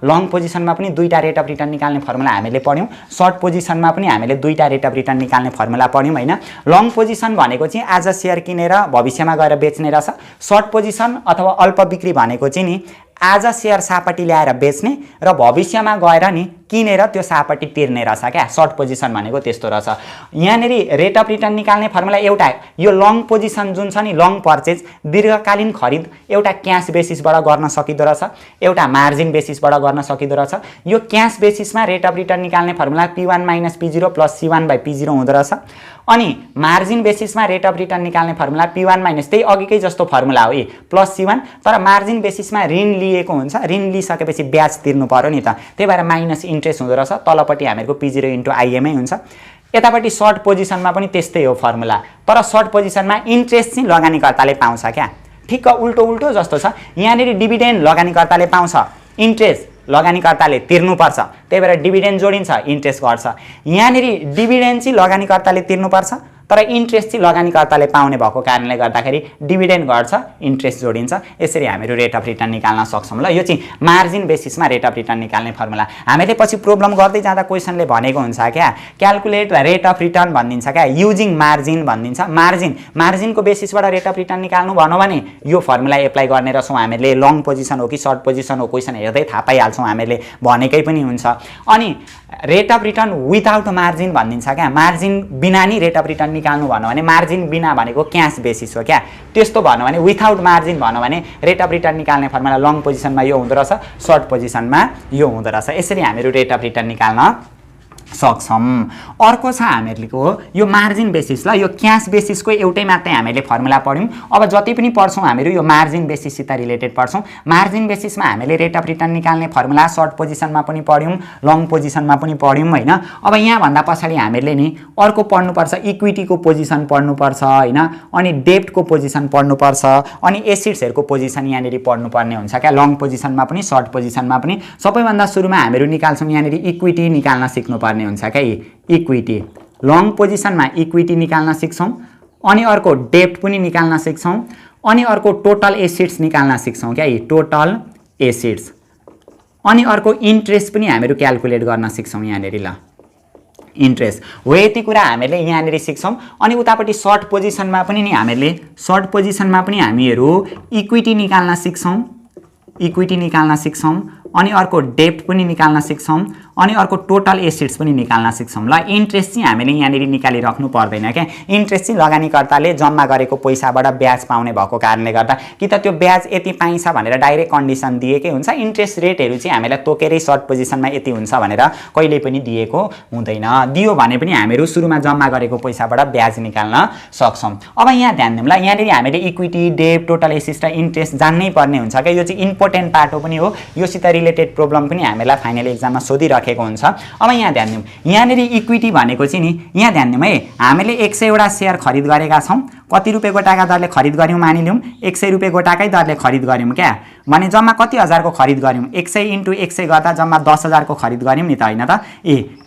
लङ पोजिसनमा पनि दुईटा रेट अफ रिटर्न निकाल्ने फर्मुला हामीले पढ्यौँ, सर्ट पोजिसनमा पनि हामीले दुईटा रेट अफ रिटर्न निकाल्ने फर्मुला पढ्यौँ हैन। लङ पोजिसन भनेको चाहिँ आज सेयर किनेर भविष्यमा गएर बेच्ने रहेछ। सर्ट पोजिसन अथवा अल्प बिक्री भनेको चाहिँ नि आज सेयर सापट्टि ल्याएर बेच्ने र भविष्यमा गएर नि किनेर त्यो सापट्टि तिर्ने रहेछ क्या। सर्ट पोजिसन भनेको त्यस्तो रहेछ। यहाँनिर रेट अफ रिटर्न निकाल्ने फर्मुला एउटा, यो लङ पोजिसन जुन छ नि लङ पर्चेज दीर्घकालीन खरिद एउटा क्यास बेसिसबाट गर्न सकिँदो रहेछ, एउटा मार्जिन बेसिसबाट गर्न सकिँदो रहेछ। यो क्यास बेसिसमा रेट अफ रिटर्न निकाल्ने formula P1 minus P0 plus C1 by P0 हुँदो रहेछ। अनि मार्जिन बेसिसमा रेट अफ रिटर्न निकाल्ने फर्मुला P1 माइनस त्यही अघिकै जस्तो फर्मुला हो प्लस C1, तर मार्जिन बेसिसमा ऋण लिएको हुन्छ, ऋण लिइसकेपछि ब्याज तिर्नु पर्यो नि त, त्यही भएर माइनस इन्ट्रेस्ट हुँदो रहेछ। तलपट्टि हामीहरूको P0 इन्टु आइएमै हुन्छ। यतापट्टि सर्ट पोजिसनमा पनि त्यस्तै हो फर्मुला, तर सर्ट पोजिसनमा इन्ट्रेस्ट चाहिँ लगानीकर्ताले पाउँछ क्या। ठिक्क उल्टो उल्टो जस्तो छ। यहाँनिर डिभिडेन्ड लगानीकर्ताले पाउँछ, इन्ट्रेस्ट लगानीकर्ताले तिर्नुपर्छ, त्यही भएर डिभिडेन्ड जोडिन्छ, इन्ट्रेस्ट घट्छ। यहाँनिर डिभिडेन्ड चाहिँ लगानीकर्ताले तिर्नुपर्छ, तर इन्ट्रेस्ट चाहिँ लगानीकर्ताले पाउने भएको कारणले गर्दाखेरि डिभिडेन्ड घट्छ, इन्ट्रेस्ट जोडिन्छ। यसरी हामीहरू रेट अफ रिटर्न निकाल्न सक्छौँ ल। यो चाहिँ मार्जिन बेसिसमा रेट अफ रिटर्न निकाल्ने फर्मुला। हामीले पछि प्रोब्लम गर्दै जाँदा क्वेसनले भनेको हुन्छ क्या, क्यालकुलेट रेट अफ रिटर्न भनिदिन्छ क्या, युजिङ मार्जिन भनिदिन्छ। मार्जिनको बेसिसबाट रेट अफ रिटर्न निकाल्नु भनौँ भने यो फर्मुला एप्लाई गर्ने रहेछौँ हामीले। लङ पोजिसन हो कि सर्ट पोजिसन हो क्वेसन हेर्दै थाहा पाइहाल्छौँ हामीले, भनेकै पनि हुन्छ। अनि rate of return without margin भनिदिन्छ क्या, मार्जिन बिना नि रेट अफ रिटर्न निकाल्नु भनौँ भने, मार्जिन बिना भनेको क्यास बेसिस हो क्या, त्यस्तो भनौँ भने। विदाउट मार्जिन भनौँ भने रेट अफ रिटर्न निकाल्ने फर्मुला लङ पोजिसनमा यो हुँदो रहेछ, सर्ट पोजिसनमा यो हुँदो रहेछ। यसरी हामीहरू रेट अफ रिटर्न निकाल्न सक्छौँ। अर्को छ हामीहरूको यो मार्जिन बेसिस ल। यो क्यास बेसिसको एउटै मात्रै हामीले फर्मुला पढ्यौँ। अब जति पनि पढ्छौँ हामीहरू यो मार्जिन बेसिससित रिलेटेड पढ्छौँ। मार्जिन बेसिसमा हामीले रेट अफ रिटर्न निकाल्ने फर्मुला सर्ट पोजिसनमा पनि पढ्यौँ, लङ पोजिसनमा पनि पढ्यौँ हैन। अब यहाँभन्दा पछाडि हामीले नि अर्को पढ्नुपर्छ, इक्विटीको पोजिसन पढ्नुपर्छ हैन, अनि डेब्टको पोजिसन पढ्नुपर्छ, अनि एसिड्सहरूको पोजिसन यहाँनिर पढ्नुपर्ने हुन्छ क्या, लङ पोजिसनमा पनि सर्ट पोजिसनमा पनि। सबैभन्दा सुरुमा हामीहरू निकाल्छौँ यहाँनिर इक्विटी निकाल्न सिक्नुपर्ने हुन्छ क्या। इक्विटी लङ पोजिसनमा इक्विटी निकाल्न सिक्छौँ, अनि अर्को डेब्ट पनि निकाल्न सिक्छौँ, अनि अर्को टोटल एसिड्स निकाल्न सिक्छौँ क्या, टोटल एसिड्स। अनि अर्को इन्ट्रेस्ट पनि हामीहरू क्यालकुलेट गर्न सिक्छौँ यहाँनिर ल, इन्ट्रेस्ट हो। यति कुरा हामीले यहाँनिर सिक्छौँ। अनि उतापट्टि सर्ट पोजिसनमा पनि नि हामीहरूले हामीहरू इक्विटी निकाल्न सिक्छौँ, अनि अर्को डेब्ट पनि निकाल्न सिक्छौँ, अनि अर्को टोटल एसिड्स पनि निकाल्न सिक्छौँ ल। इन्ट्रेस्ट चाहिँ हामीले यहाँनिर निकालिराख्नु पर्दैन क्या। इन्ट्रेस्ट चाहिँ लगानीकर्ताले जम्मा गरेको पैसाबाट ब्याज पाउने भएको कारणले गर्दा कि त त्यो ब्याज यति पाइन्छ भनेर डाइरेक्ट कन्डिसन दिएकै हुन्छ। इन्ट्रेस्ट रेटहरू चाहिँ हामीलाई तोकेरै सर्ट पोजिसनमा यति हुन्छ भनेर कहिले पनि दिएको हुँदैन। दियो भने पनि हामीहरू सुरुमा जम्मा गरेको पैसाबाट ब्याज निकाल्न सक्छौँ। अब यहाँ ध्यान दिउँ ल, यहाँनिर हामीले इक्विटी, डेब्ट, टोटल एसिड्स र इन्ट्रेस्ट जान्नै पर्ने हुन्छ क्या। यो चाहिँ इम्पोर्टेन्ट पार्ट हो पनि हो। योसित रिलेटेड प्रोब्लम पनि हामीलाई फाइनल एक्जाममा सोधिराखेको हुन्छ। अब यहाँ ध्यान दिउँ, यहाँनिर इक्विटी भनेको चाहिँ नि, यहाँ ध्यान दिउँ है, हामीले 100 वटा सेयर खरिद गरेका छौँ। कति रुपियाँ गोटाका दरले खरिद गऱ्यौँ मानिलिउँ, 100 रुपियाँ गोटाकै दरले खरिद गऱ्यौँ क्या, भने जम्मा कति हजारको खरिद गऱ्यौँ, 100 इन्टु 100 गर्दा जम्मा 10,000को खरिद गऱ्यौँ नि त हैन त।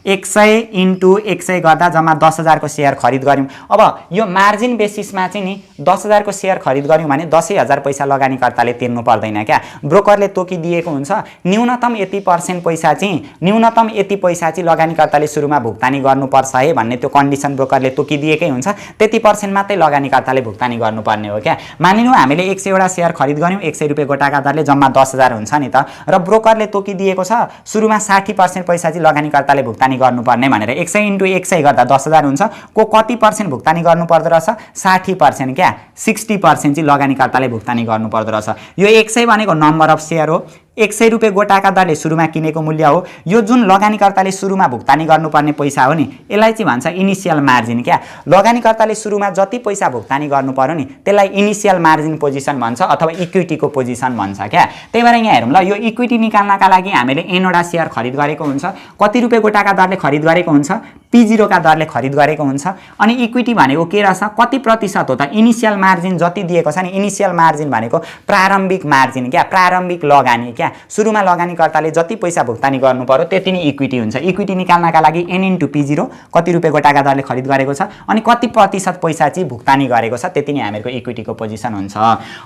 100 इन्टु 100 गर्दा जम्मा 10,000को सेयर खरिद गऱ्यौँ। अब यो मार्जिन बेसिसमा चाहिँ नि 10,000को सेयर खरिद गऱ्यौँ भने 10,000 पैसा लगानीकर्ताले तिर्नु पर्दैन क्या। ब्रोकरले तोकिदिएको हुन्छ न्यूनतम यति % पैसा चाहिँ, न्यूनतम यति पैसा चाहिँ लगानीकर्ताले सुरुमा भुक्तानी गर्नुपर्छ है भन्ने त्यो कन्डिसन ब्रोकरले तोकिदिएकै हुन्छ। त्यति % मात्रै लगानीकर्ताले भुक्तानी गर्नुपर्ने हो क्या। मानिलिउँ हामीले 100 वटा सेयर खरिद गऱ्यौँ, 100 रुपियाँ गोटाका दरले जम्मा 10,000 हुन्छ नि त, र ब्रोकरले तोकिदिएको छ सुरुमा 60% पैसा चाहिँ लगानीकर्ताले भुक्तानी गर्नुपर्ने भनेर। 100 इन्टु 100 गर्दा 10,000 हुन्छ, को कति % भुक्तानी गर्नु पर्दो रहेछ, 60% क्या, 60% चाहिँ लगानीकर्ताले भुक्तानी गर्नु पर्दो रहेछ। यो 100 भनेको नम्बर अफ सेयर हो, 100 रुपैयाँ गोटाका दरले सुरुमा किनेको मूल्य हो। यो जुन लगानीकर्ताले सुरुमा भुक्तानी गर्नुपर्ने पैसा हो नि, यसलाई चाहिँ भन्छ इनिसियल मार्जिन क्या। लगानीकर्ताले सुरुमा जति पैसा भुक्तानी गर्नु पर्यो नि त्यसलाई इनिसियल मार्जिन पोजिसन भन्छ अथवा इक्विटीको पोजिसन भन्छ क्या। त्यही भएर यहाँ हेरौँ ल, यो इक्विटी निकाल्नका लागि हामीले एनवटा सेयर खरिद गरेको हुन्छ। कति रुपैयाँ गोटाका दरले खरिद गरेको हुन्छ? P0 का दरले खरिद गरेको हुन्छ। अनि इक्विटी भनेको के रहेछ? कति प्रतिशत हो त? इनिसियल मार्जिन जति दिएको छ नि, इनिसियल मार्जिन भनेको प्रारम्भिक मार्जिन क्या, प्रारम्भिक लगानी क्या। सुरुमा लगानीकर्ताले जति पैसा भुक्तानी गर्नु पर्यो त्यति नै इक्विटी हुन्छ। इक्विटी निकाल्नका लागि N into P0 कति रुपैयाँ गोटाका दरले खरिद गरेको छ अनि कति प्रतिशत पैसा चाहिँ भुक्तानी गरेको छ त्यति नै हामीहरूको इक्विटीको पोजिसन हुन्छ।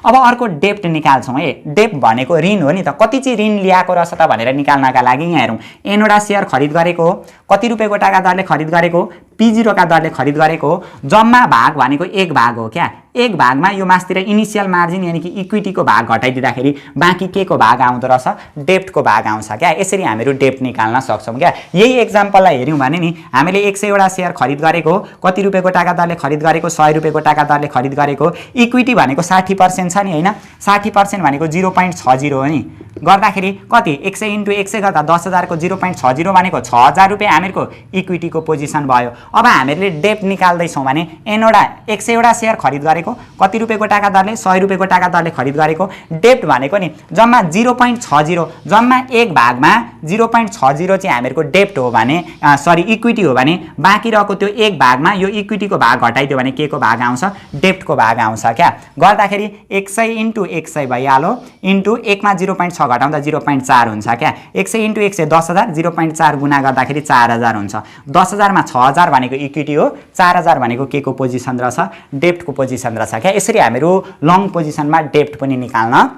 अब अर्को डेप्ट निकाल्छौँ है। डेप्ट भनेको ऋण हो नि त। कति चाहिँ ऋण ल्याएको रहेछ त भनेर निकाल्नका लागि यहाँ हेरौँ, एनवटा सेयर खरिद गरेको हो, कति रुपैयाँ गोटाका दरले खरिद गरेको हो, P0 का दरले खरिद गरेको हो, जम्मा भाग भनेको एक भाग हो क्या। एक भागमा यो मास्तिर इनिसियल मार्जिन यानी कि इक्विटीको भाग घटाइदिँदाखेरि बाँकी के को भाग आउँदो रहेछ? डेप्टको भाग आउँछ क्या। यसरी हामीहरू डेप्ट निकाल्न सक्छौँ क्या। यही एक्जाम्पललाई हेऱ्यौँ भने नि, हामीले 100 वटा सेयर खरिद गरेको हो, कति रुपैयाँ गोटाका दरले खरिद गरेको? 100 रुपैयाँ गोटाका दरले खरिद गरेको। इक्विटी भनेको 60% छ नि हैन? 60% भनेको 0.60 हो नि। गर्दाखेरि कति? 100 into 100 गर्दा 10,000 को 0.60 भनेको 6,000 रुपैयाँ हामीहरूको इक्विटीको पोजिसन भयो। अब हामीले डेप्ट निकाल्दैछौँ भने एनवटा 100 वटा सेयर खरिद गरेको, कति रुपैयाँ गोटाका दरले? 100 रुपैयाँ गोटाका दरले खरिद गरेको। डेप्ट भनेको नि जम्मा 0.60, जम्मा एक भागमा 0.60 चाहिँ हामीहरूको डेप्ट हो भने, सरी इक्विटी हो भने बाँकी रहेको त्यो एक भागमा यो इक्विटीको भाग घटाइदियो भने के को भाग आउँछ? डेप्टको भाग आउँछ क्या। गर्दाखेरि 100 into 100 भइहाल्यो, इन्टु 1 मा 0.6 घटाउँदा 0.4 हुन्छ क्या। 100 into 100 10,000, 0.4 गुणा गर्दाखेरि 4,000 हुन्छ। 10,000 मा 6,000 भनेको इक्विटी हो, 4,000 भनेको के को पोजिसन रहेछ? डेप्टको पोजिसन रहेछ क्या। यसरी हामीहरू लङ पोजिसनमा डेप्ट पनि निकाल्न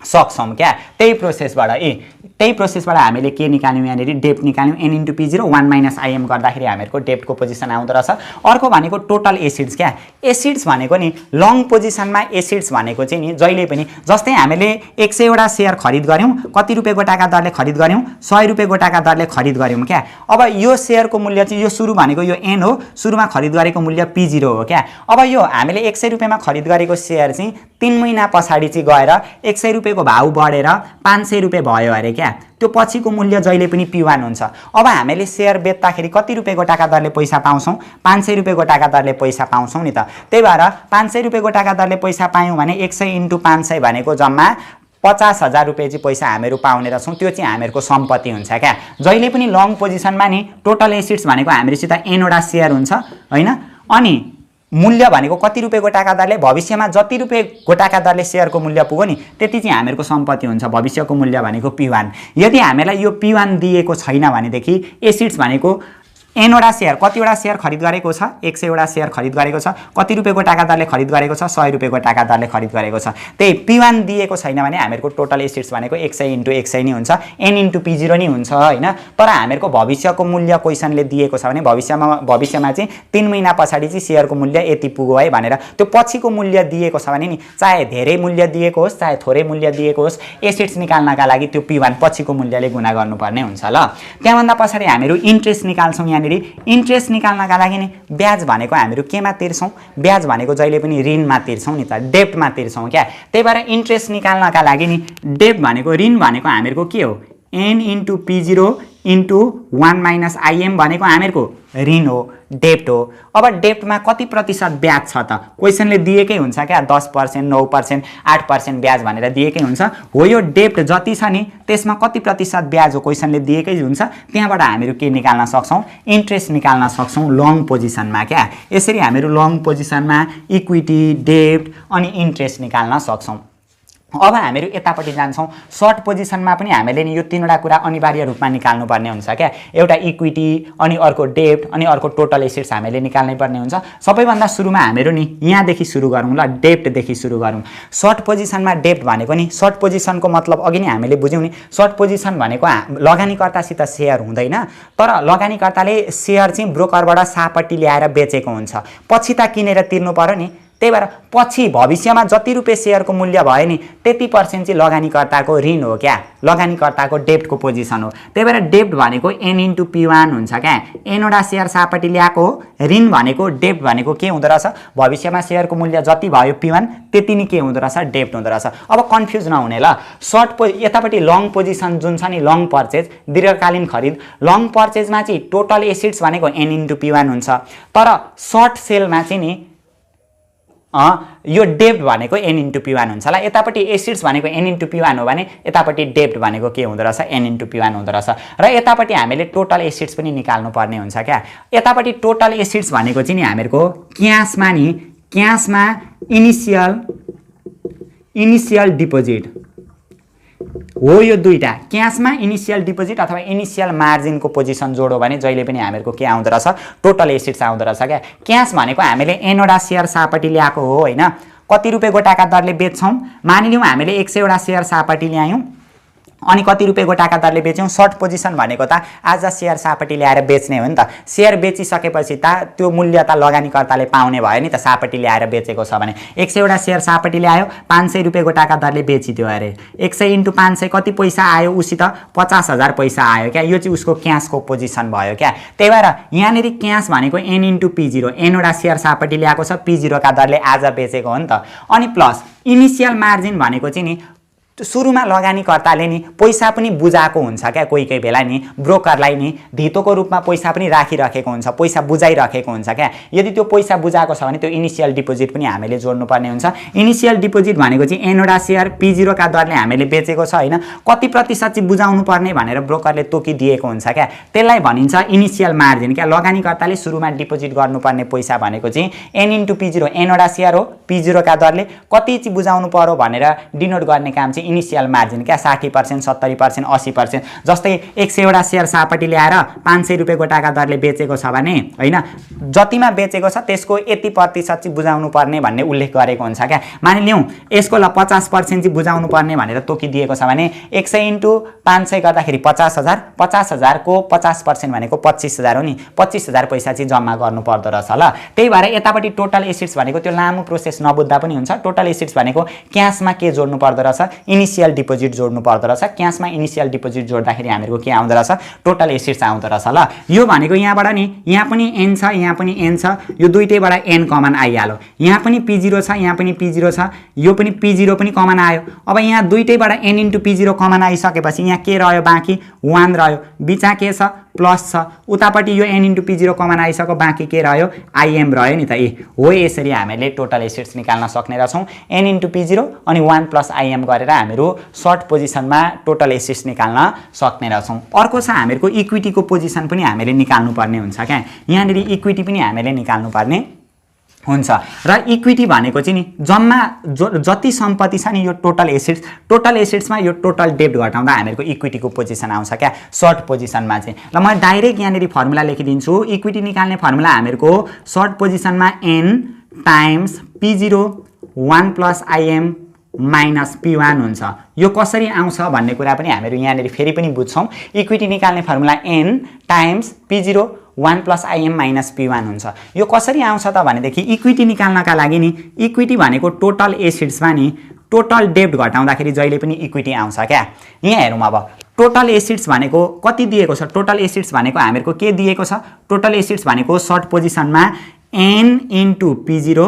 सक्छौँ क्या। त्यही प्रोसेसबाट हामीले के निकाल्यौँ? यहाँनिर डेप्ट निकाल्यौँ। N into P0 1 minus IM गर्दाखेरि हामीहरूको डेप्टको पोजिसन आउँदो रहेछ। अर्को भनेको टोटल एसिड्स क्या। एसिड्स भनेको नि लङ पोजिसनमा एसिड्स भनेको चाहिँ नि जहिले पनि, जस्तै हामीले 100 वटा सेयर खरिद गऱ्यौँ, कति रुपैयाँ गोटाका दरले खरिद गऱ्यौँ? 100 रुपैयाँ गोटाका दरले खरिद गऱ्यौँ क्या। अब यो सेयरको मूल्य चाहिँ, यो सुरु भनेको यो N हो, सुरुमा खरिद गरेको मूल्य P0 हो क्या। अब यो हामीले 100 रुपैयाँमा खरिद गरेको सेयर चाहिँ 3 महिना पछाडि चाहिँ गएर 100 रुपैयाँको भाउ बढेर 500 रुपैयाँ भयो अरे क्या। त्यो पछिको मूल्य जहिले पनि P1 हुन्छ। अब हामीले सेयर बेच्दाखेरि कति रुपैयाँ गोटाका दरले पैसा पाउँछौँ? 500 रुपैयाँ गोटाका दरले पैसा पाउँछौँ नि त। त्यही भएर 500 रुपैयाँ गोटाका दरले पैसा पायौँ भने 100 into 500 भनेको जम्मा 50,000 रुपैयाँ चाहिँ पैसा हामीहरू पाउने रहेछौँ। त्यो चाहिँ हामीहरूको सम्पत्ति हुन्छ क्या। जहिले पनि लङ पोजिसनमा नि टोटल एसिड्स भनेको हामीहरूसित एनवटा सेयर हुन्छ हैन? अनि मूल्य भनेको कति रुपैयाँ गोटाका दरले, भविष्यमा जति रुपैयाँ गोटाका दरले सेयरको मूल्य पुग्यो नि त्यति चाहिँ हामीहरूको सम्पत्ति हुन्छ। भविष्यको मूल्य भनेको P1। यदि हामीलाई यो P1 दिएको छैन भनेदेखि एसिड्स भनेको एनवटा सेयर, कतिवटा सेयर खरिद गरेको छ? 100 वटा सेयर खरिद गरेको छ, कति रुपैयाँ गोटाका दरले खरिद गरेको छ? 100 रुपैयाँ गोटाका दरले खरिद गरेको छ। त्यही P1 दिएको छैन भने हामीहरूको टोटल एसिड्स भनेको 100 into 100 नै हुन्छ, N into P0 नै हुन्छ हैन? तर हामीहरूको भविष्यको मूल्य क्वेसनले दिएको छ भने भविष्यमा चाहिँ 3 महिना पछाडि चाहिँ सेयरको मूल्य यति पुग्यो है भनेर त्यो पछिको मूल्य दिएको छ भने नि, चाहे धेरै मूल्य दिएको होस् चाहे थोरै मूल्य दिएको होस्, एसिड्स निकाल्नका लागि त्यो P1 पछिको मूल्यले गुणा गर्नुपर्ने हुन्छ ल। त्यहाँभन्दा पछाडि हामीहरू इन्ट्रेस्ट निकाल्छौँ। इन्ट्रेस्ट निकाल्नका लागि नि ब्याज भनेको हामीहरू केमा तिर्छौँ? ब्याज भनेको जहिले पनि ऋणमा तिर्छौँ नि त, डेप्टमा तिर्छौँ क्या। त्यही भएर इन्ट्रेस्ट निकाल्नका लागि नि डेप्ट भनेको, ऋण भनेको हामीहरूको के हो? N into P0 into 1 minus IM भनेको हामीहरूको ऋण हो, डेप्ट हो। अब डेप्टमा कति प्रतिशत ब्याज छ त? क्वेसनले दिएकै हुन्छ क्या, 10%, 9%, 8% ब्याज भनेर दिएकै हुन्छ। हो यो डेप्ट जति छ नि त्यसमा कति प्रतिशत ब्याज हो क्वेसनले दिएकै हुन्छ। त्यहाँबाट हामीहरू के निकाल्न सक्छौँ? इन्ट्रेस्ट निकाल्न सक्छौँ लङ पोजिसनमा क्या। यसरी हामीहरू लङ पोजिसनमा इक्विटी, डेप्ट अनि इन्ट्रेस्ट निकाल्न सक्छौँ। अब हामीहरू यतापट्टि जान्छौँ। सर्ट पोजिसनमा पनि हामीले नि यो तीनवटा कुरा अनिवार्य रूपमा निकाल्नुपर्ने हुन्छ क्या। एउटा इक्विटी, अनि अर्को डेप्ट, अनि अर्को टोटल एसेट्स हामीले निकाल्नै पर्ने हुन्छ। सबैभन्दा सुरुमा हामीहरू नि यहाँदेखि सुरु गरौँ ल, डेप्टदेखि सुरु गरौँ। सर्ट पोजिसनमा डेप्ट भनेको नि, सर्ट पोजिसनको मतलब अघि नै हामीले बुझ्यौँ नि, सर्ट पोजिसन भनेको लगानीकर्तासित सेयर हुँदैन, तर लगानीकर्ताले सेयर चाहिँ ब्रोकरबाट सापट्टि ल्याएर बेचेको हुन्छ। पछि त किनेर तिर्नु पर्यो नि, त्यही भएर पछि भविष्यमा जति रुपियाँ सेयरको मूल्य भयो नि त्यति % चाहिँ लगानीकर्ताको ऋण हो क्या, लगानीकर्ताको डेब्टको पोजिसन हो। त्यही भएर डेब्ट भनेको n × P1 हुन्छ क्या। nवटा सेयर सापट्टि ल्याएको हो, ऋण भनेको डेब्ट भनेको के हुँदो रहेछ, भविष्यमा सेयरको मूल्य जति भयो P1 त्यति नै के हुँदो रहेछ, डेब्ट हुँदो रहेछ। अब कन्फ्युज नहुने ल, यतापट्टि लङ पोजिसन जुन छ नि लङ पर्चेज दीर्घकालीन खरिद, लङ पर्चेजमा चाहिँ टोटल एसिड्स भनेको n × P1 हुन्छ, तर सर्ट सेलमा चाहिँ नि यो डेब्ट भनेको n × P1 हुन्छ ल। यतापट्टि एसिड्स भनेको n × P1 हो भने यतापट्टि डेब्ट भनेको के हुँदो रहेछ, n × P1 हुँदो रहेछ। र यतापट्टि हामीले टोटल एसिड्स पनि निकाल्नु पर्ने हुन्छ क्या। यतापट्टि टोटल एसिड्स भनेको चाहिँ नि हामीहरूको क्यासमा इनिसियल डिपोजिट हो। यो दुईटा क्यासमा इनिसियल डिपोजिट अथवा इनिसियल मार्जिनको पोजिसन जोड्यो भने जहिले पनि हामीहरूको के आउँदो रहेछ, टोटल एसिड्स आउँदो रहेछ क्या। क्यास भनेको हामीले nवटा सेयर सापट्टि ल्याएको हो होइन, कति रुपियाँ गोटाका दरले बेच्छौँ, मानिलिउँ हामीले 100 वटा सेयर सापट्टि ल्यायौँ अनि कति रुपियाँ गोटाका दरले बेच्यौँ। सर्ट पोजिसन भनेको त आज सेयर सापट्टि ल्याएर बेच्ने हो नि त, सेयर बेचिसकेपछि त त्यो मूल्य त लगानीकर्ताले पाउने भयो नि त, सापट्टि ल्याएर बेचेको छ भने। 100 वटा सेयर सापट्टि ल्यायो, 500 रुपियाँ गोटाका दरले बेचिदियो अरे, 100 × 500 कति पैसा आयो, उसित 50,000 पैसा आयो क्या। यो चाहिँ उसको क्यासको पोजिसन भयो क्या। त्यही भएर यहाँनिर क्यास भनेको n × P0, nवटा सेयर सापट्टि ल्याएको छ, P0 का दरले आज बेचेको हो नि त। अनि प्लस इनिसियल मार्जिन भनेको चाहिँ नि सुरुमा लगानीकर्ताले नि पैसा पनि बुझाएको हुन्छ क्या, कोही बेला नि ब्रोकरलाई नि धितोको रूपमा पैसा पनि राखिराखेको हुन्छ, पैसा बुझाइराखेको हुन्छ क्या। यदि त्यो पैसा बुझाएको छ भने त्यो इनिसियल डिपोजिट पनि हामीले जोड्नुपर्ने हुन्छ। इनिसियल डिपोजिट भनेको चाहिँ nवटा सेयर P0 का दरले हामीले बेचेको छ होइन, कति प्रतिशत चाहिँ बुझाउनु पर्ने भनेर ब्रोकरले तोकिदिएको हुन्छ क्या, त्यसलाई भनिन्छ इनिसियल मार्जिन क्या। लगानीकर्ताले सुरुमा डिपोजिट गर्नुपर्ने पैसा भनेको चाहिँ n × P0, nवटा सेयर हो, P0 का दरले कति चाहिँ बुझाउनु पर्यो भनेर डिनोट गर्ने काम चाहिँ इनिसियल मार्जिन क्या। 60%, 70%, 80%। जस्तै 100 वटा सेयर सापट्टि ल्याएर 500 रुपियाँ गोटाका दरले बेचेको छ भने होइन, जतिमा बेचेको छ त्यसको यति प्रतिशत चाहिँ बुझाउनु पर्ने भन्ने उल्लेख गरेको हुन्छ क्या। मानिलिउँ यसको ल 50% चाहिँ बुझाउनु पर्ने भनेर तोकिदिएको छ भने 100 × 500 गर्दाखेरि 50,000, 50,000 को 50% भनेको 25,000 हो नि, 25,000 पैसा चाहिँ जम्मा गर्नु पर्दो रहेछ ल। त्यही भएर यतापट्टि टोटल एसिड्स भनेको त्यो लामो प्रोसेस नबुझ्दा पनि हुन्छ। टोटल एसिड्स भनेको क्यासमा के जोड्नु पर्दो रहेछ, इनिसियल डिपोजिट जोड्नु पर्दो रहेछ। क्यासमा इनिसियल डिपोजिट जोड्दाखेरि हामीहरूको के आउँदो रहेछ, टोटल एसिड्स आउँदो रहेछ ल। यो भनेको यहाँबाट नि यहाँ पनि n छ, यहाँ पनि n छ, यो दुईटैबाट n कमन आइहाल्यो। यहाँ पनि P0 छ, यहाँ पनि P0 छ, यो पनि P0 पनि कमन आयो। अब यहाँ दुईटैबाट n × P0 कमन आइसकेपछि यहाँ के रह्यो, बाँकी 1 रह्यो, बिचमा के छ, प्लस छ। उतापट्टि यो n × P0 कमन आइसक्यो, बाँकी के रह्यो, IM रह्यो नि त। हो यसरी हामीले टोटल एसिड्स निकाल्न सक्ने रहेछौँ। n × P0 अनि 1 + IM गरेर हामीहरू सर्ट पोजिसनमा टोटल एसिड्स निकाल्न सक्ने रहेछौँ। अर्को छ हामीहरूको इक्विटीको पोजिसन पनि हामीले निकाल्नु पर्ने हुन्छ क्या। यहाँनिर इक्विटी पनि हामीले निकाल्नु पर्ने हुन्छ। र इक्विटी भनेको चाहिँ नि जम्मा जति सम्पत्ति छ नि यो टोटल एसिड्समा यो टोटल डेब्ट घटाउँदा हामीहरूको इक्विटीको पोजिसन आउँछ क्या, सर्ट पोजिसनमा चाहिँ। ल म डाइरेक्ट यहाँनिर फर्मुला लेखिदिन्छु। इक्विटी निकाल्ने फर्मुला हामीहरूको सर्ट पोजिसनमा n × P0 1 + IM - P1 हुन्छ। यो कसरी आउँछ भन्ने कुरा पनि हामीहरू यहाँनिर फेरि पनि बुझ्छौँ। इक्विटी निकाल्ने formula n × P0 1 + IM - P1 हुन्छ। यो कसरी आउँछ त भनेदेखि इक्विटी निकाल्नका लागि नि इक्विटी भनेको टोटल एसिड्समा नि टोटल डेब्ट घटाउँदाखेरि जहिले पनि इक्विटी आउँछ क्या। यहाँ हेरौँ अब टोटल एसिड्स भनेको कति दिएको छ, टोटल एसिड्स भनेको हामीहरूको के दिएको छ, टोटल एसिड्स भनेको सर्ट पोजिसनमा n × P0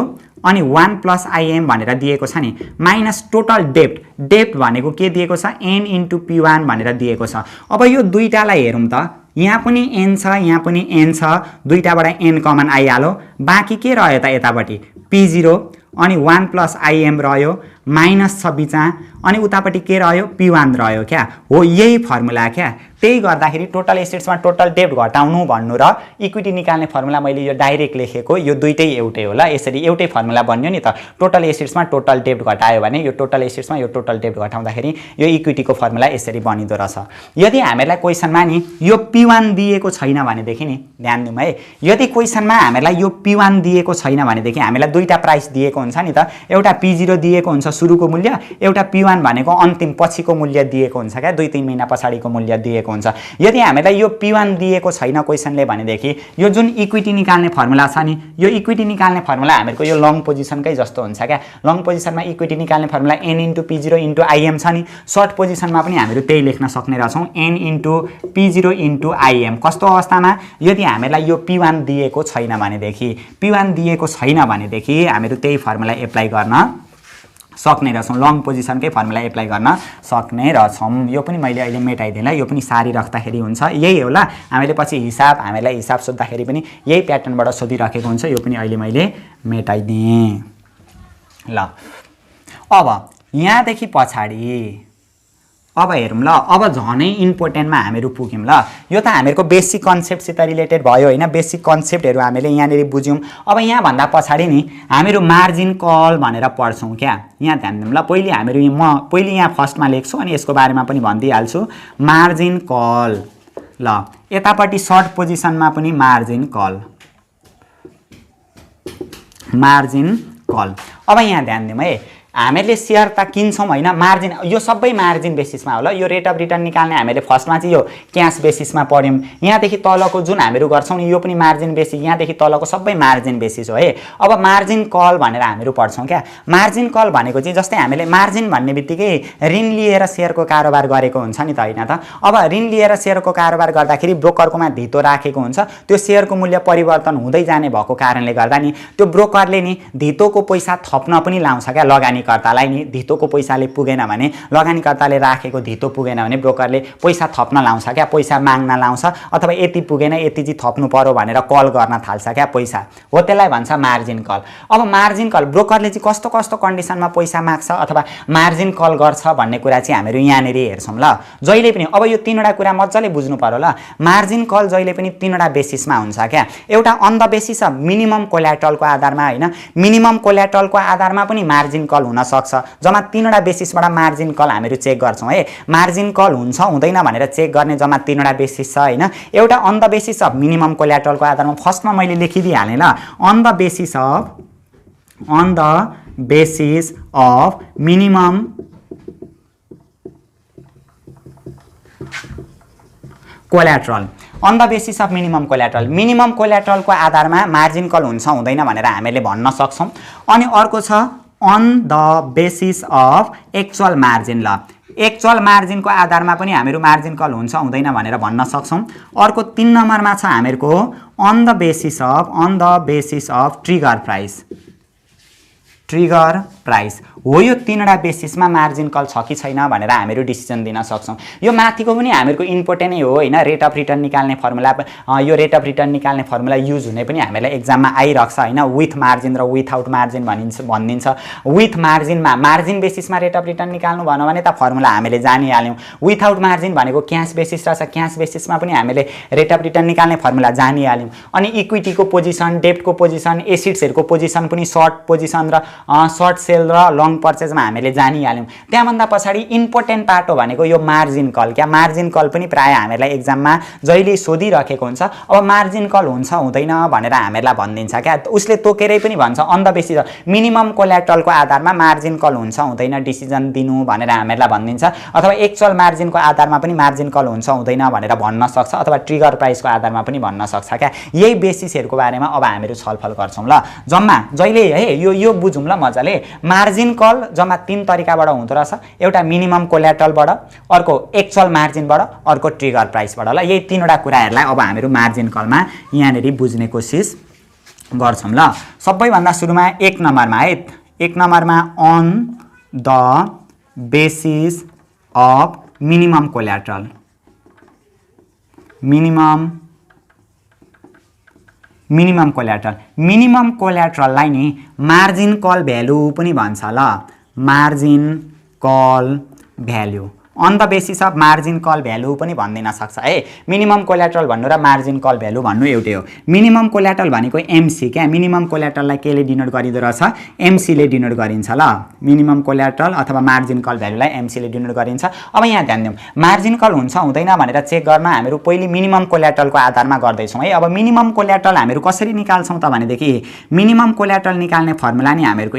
अनि 1 + IM भनेर दिएको छ नि, माइनस टोटल डेब्ट भनेको के दिएको छ, n × P1 भनेर दिएको छ। अब यो दुईटालाई हेरौँ त, यहाँ पनि n छ, यहाँ पनि n छ, दुईटाबाट n कमन आइहाल्यो, बाँकी के रह्यो त यतापट्टि P0 अनि 1 + IM रह्यो, माइनस छ बिचमा, अनि उतापट्टि के रह्यो, P1 रह्यो क्या। हो यही फर्मुला क्या। त्यही गर्दाखेरि टोटल एसिड्समा टोटल डेब्ट घटाउनु भन्नु र इक्विटी निकाल्ने फर्मुला मैले यो डाइरेक्ट लेखेको, यो दुईटै एउटै होला। यसरी एउटै फर्मुला बन्यो नि त। टोटल एसिड्समा टोटल डेब्ट घटायो भने यो टोटल एसिड्समा यो टोटल डेब्ट घटाउँदाखेरि यो इक्विटीको फर्मुला यसरी बनिदो रहेछ। यदि हामीलाई क्वेसनमा नि यो P1 दिएको छैन भनेदेखि नि ध्यान दिउँ है, यदि क्वेसनमा हामीलाई यो P1 दिएको छैन भनेदेखि हामीलाई दुईटा प्राइस दिएको हुन्छ नि त, एउटा P0 दिएको हुन्छ सुरुको मूल्य, एउटा P1 भनेको अन्तिम पछिको मूल्य दिएको हुन्छ क्या, 2-3 महिना पछाडिको मूल्य दिएको हुन्छ। यदि हामीलाई यो P1 दिएको छैन क्वेसनले भनेदेखि यो जुन इक्विटी निकाल्ने फर्मुला छ नि, यो इक्विटी निकाल्ने फर्मुला हामीहरूको यो लङ पोजिसनकै जस्तो हुन्छ क्या। लङ पोजिसनमा इक्विटी निकाल्ने फर्मुला n × P0 × IM छ नि, सर्ट पोजिसनमा पनि हामीहरू त्यही लेख्न सक्ने रहेछौँ, n × P0 × IM। कस्तो अवस्थामा? यदि हामीलाई यो P1 दिएको छैन भनेदेखि, P1 दिएको छैन भनेदेखि हामीहरू त्यही फर्मुला एप्लाई गर्न सक्ने रहेछौँ, लङ पोजिसनकै फर्मुला एप्लाई गर्न सक्ने रहेछौँ। यो पनि मैले अहिले मेटाइदिएँ ल, यो पनि सारी राख्दाखेरि हुन्छ, यही हो ल। हामीले पछि हामीलाई हिसाब सोद्धाखेरि पनि यही प्याटर्नबाट सोधिराखेको हुन्छ, यो पनि अहिले मैले मेटाइदिएँ ल। अब यहाँदेखि पछाडि अब हेरौँ ल, अब झनै इम्पोर्टेन्टमा हामीहरू पुग्यौँ ल। यो त हामीहरूको बेसिक कन्सेप्टसित रिलेटेड भयो होइन, बेसिक कन्सेप्टहरू हामीले यहाँनिर बुझ्यौँ। अब यहाँभन्दा पछाडि नि हामीहरू मार्जिन कल भनेर पढ्छौँ क्या। यहाँ ध्यान दिउँ ल, पहिले यहाँ फर्स्टमा लेख्छु अनि यसको बारेमा पनि भनिदिइहाल्छु। मार्जिन कल ल, यतापट्टि सर्ट पोजिसनमा पनि मार्जिन कल, मार्जिन कल। अब यहाँ ध्यान दिउँ है, हामीले सेयर त किन्छौँ होइन, मार्जिन यो सबै मार्जिन बेसिसमा हो ल। यो रेट अफ रिटर्न निकाल्ने हामीले फर्स्टमा चाहिँ यो क्यास बेसिसमा पढ्यौँ, यहाँदेखि तलको जुन हामीहरू गर्छौँ नि यो पनि मार्जिन बेसिस, यहाँदेखि तलको सबै मार्जिन बेसिस हो है। अब मार्जिन कल भनेर हामीहरू पढ्छौँ क्या। मार्जिन कल भनेको चाहिँ जस्तै हामीले मार्जिन भन्ने बित्तिकै ऋण लिएर सेयरको कारोबार गरेको हुन्छ नि त होइन त। अब ऋण लिएर सेयरको कारोबार गर्दाखेरि ब्रोकरकोमा धितो राखेको हुन्छ, त्यो सेयरको मूल्य परिवर्तन हुँदै जाने भएको कारणले गर्दा नि त्यो ब्रोकरले नि धितोको पैसा थप्न पनि लाउँछ क्या। लगानीकर्तालाई नि धितोको पैसाले पुगेन भने, लगानीकर्ताले राखेको धितो पुगेन भने ब्रोकरले पैसा थप्न लाउँछ क्या, पैसा माग्न लाउँछ, अथवा यति पुगेन यति चाहिँ थप्नु पर्यो भनेर कल गर्न थाल्छ क्या पैसा, हो त्यसलाई भन्छ मार्जिन कल। अब मार्जिन कल ब्रोकरले चाहिँ कस्तो कस्तो कन्डिसनमा पैसा माग्छ अथवा मार्जिन कल गर्छ भन्ने कुरा चाहिँ हामीहरू यहाँनिर हेर्छौँ ल। जहिले पनि अब यो तीनवटा कुरा मजाले बुझ्नु पर्यो ल। मार्जिन कल जहिले पनि तीनवटा बेसिसमा हुन्छ क्या। एउटा on the basis of minimum कोल्याटरलको आधारमा होइन, मिनिमम कोल्याटरलको आधारमा पनि मार्जिन कल हुन सक्छ। जम्मा तीनवटा बेसिसबाट मार्जिन कल हामीहरू चेक गर्छौँ है। मार्जिन कल हुन्छ हुँदैन भनेर चेक गर्ने जम्मा तीनवटा बेसिस छ होइन। एउटा on the basis of minimum कोल्याटरलको आधारमा, फर्स्टमा मैले लेखिदिइहालेँ ल, on the basis of minimum collateral, on the basis of minimum collateral, minimum कोल्याटरलको आधारमा मार्जिन कल हुन्छ हुँदैन भनेर हामीले भन्न सक्छौँ। अनि अर्को छ on the basis of actual margin ल, एक्चुअल मार्जिनको आधारमा पनि हामीहरू मार्जिन कल हुन्छ हुँदैन भनेर भन्न सक्छौँ। अर्को 3 नम्बरमा छ हामीहरूको on the basis of trigger price, trigger price हो। यो तीनवटा बेसिसमा मार्जिन कल छ कि छैन भनेर हामीहरू डिसिजन दिन सक्छौँ। यो माथिको पनि हामीहरूको इम्पोर्टेन्ट नै हो होइन, रेट अफ रिटर्न निकाल्ने फर्मुला, यो रेट अफ रिटर्न निकाल्ने फर्मुला युज हुने पनि हामीलाई एक्जाममा आइरहेको छ होइन। विथ मार्जिन र विथआउट मार्जिन भनिदिन्छ। विथ मार्जिनमा मार्जिन बेसिसमा रेट अफ रिटर्न निकाल्नु भनौँ भने त फर्मुला हामीले जानिहाल्यौँ। विथआउट मार्जिन भनेको क्यास बेसिस रहेछ, क्यास बेसिसमा पनि हामीले रेट अफ रिटर्न निकाल्ने फर्मुला जानिहाल्यौँ। अनि इक्विटीको पोजिसन, डेब्टको पोजिसन, एसिड्सहरूको पोजिसन पनि सर्ट पोजिसन र सर्ट सेल र लङ पर्चेजमा हामीले जानिहाल्यौँ। त्यहाँभन्दा पछाडि इम्पोर्टेन्ट पार्ट हो भनेको यो मार्जिन कल क्या। मार्जिन कल पनि प्रायः हामीलाई एक्जाममा जहिले सोधिराखेको हुन्छ। अब मार्जिन कल हुन्छ हुँदैन भनेर हामीलाई भनिदिन्छ क्या, उसले तोकेरै पनि भन्छ अन द बेसिस मिनिमम कोल्याटरलको आधारमा मार्जिन कल हुन्छ हुँदैन डिसिजन दिनु भनेर हामीलाई भनिदिन्छ, अथवा एक्चुअल मार्जिनको आधारमा पनि मार्जिन कल हुन्छ हुँदैन भनेर भन्न सक्छ, अथवा ट्रिगर प्राइसको आधारमा पनि भन्न सक्छ क्या। यही बेसिसहरूको बारेमा अब हामीहरू छलफल गर्छौँ ल। जम्मा जहिले है यो बुझौँ ल मजाले। मार्जिन कल जम्मा 3 तरिकाबाट हुँदो रहेछ, एउटा मिनिमम कोल्याटरलबाट, अर्को एक्चुअल मार्जिनबाट, अर्को ट्रिगर प्राइसबाट ल। यही तीनवटा कुराहरूलाई अब हामीहरू मार्जिन कलमा यहाँनिर बुझ्ने कोसिस गर्छौँ ल। सबैभन्दा सुरुमा 1 नम्बरमा है, 1 नम्बरमा on the basis of minimum collateral, minimum collateral, minimum कोल्याटरललाई नि मार्जिन कल भ्यालु पनि भन्छ ल। Margin call value on the basis of margin call value पनि भनिदिन सक्छ है। मिनिमम कोल्याटरल भन्नु र मार्जिन कल भ्यालु भन्नु एउटै हो। मिनिमम कोल्याटरल भनेको एमसी क्या, मिनिमम कोल्याटरललाई केले डिनोट गरिँदो रहेछ, एमसीले डिनोट गरिन्छ ल। मिनिमम कोल्याटरल अथवा मार्जिन कल भ्यालुलाई एमसीले डिनोट गरिन्छ। अब यहाँ ध्यान दिउँ, मार्जिन कल हुन्छ हुँदैन भनेर चेक गर्न हामीहरू पहिले मिनिमम कोल्याटरलको आधारमा गर्दैछौँ है। अब मिनिमम कोल्याटरल हामीहरू कसरी निकाल्छौँ त भनेदेखि मिनिमम कोल्याटरल निकाल्ने फर्मुला नि हामीहरूको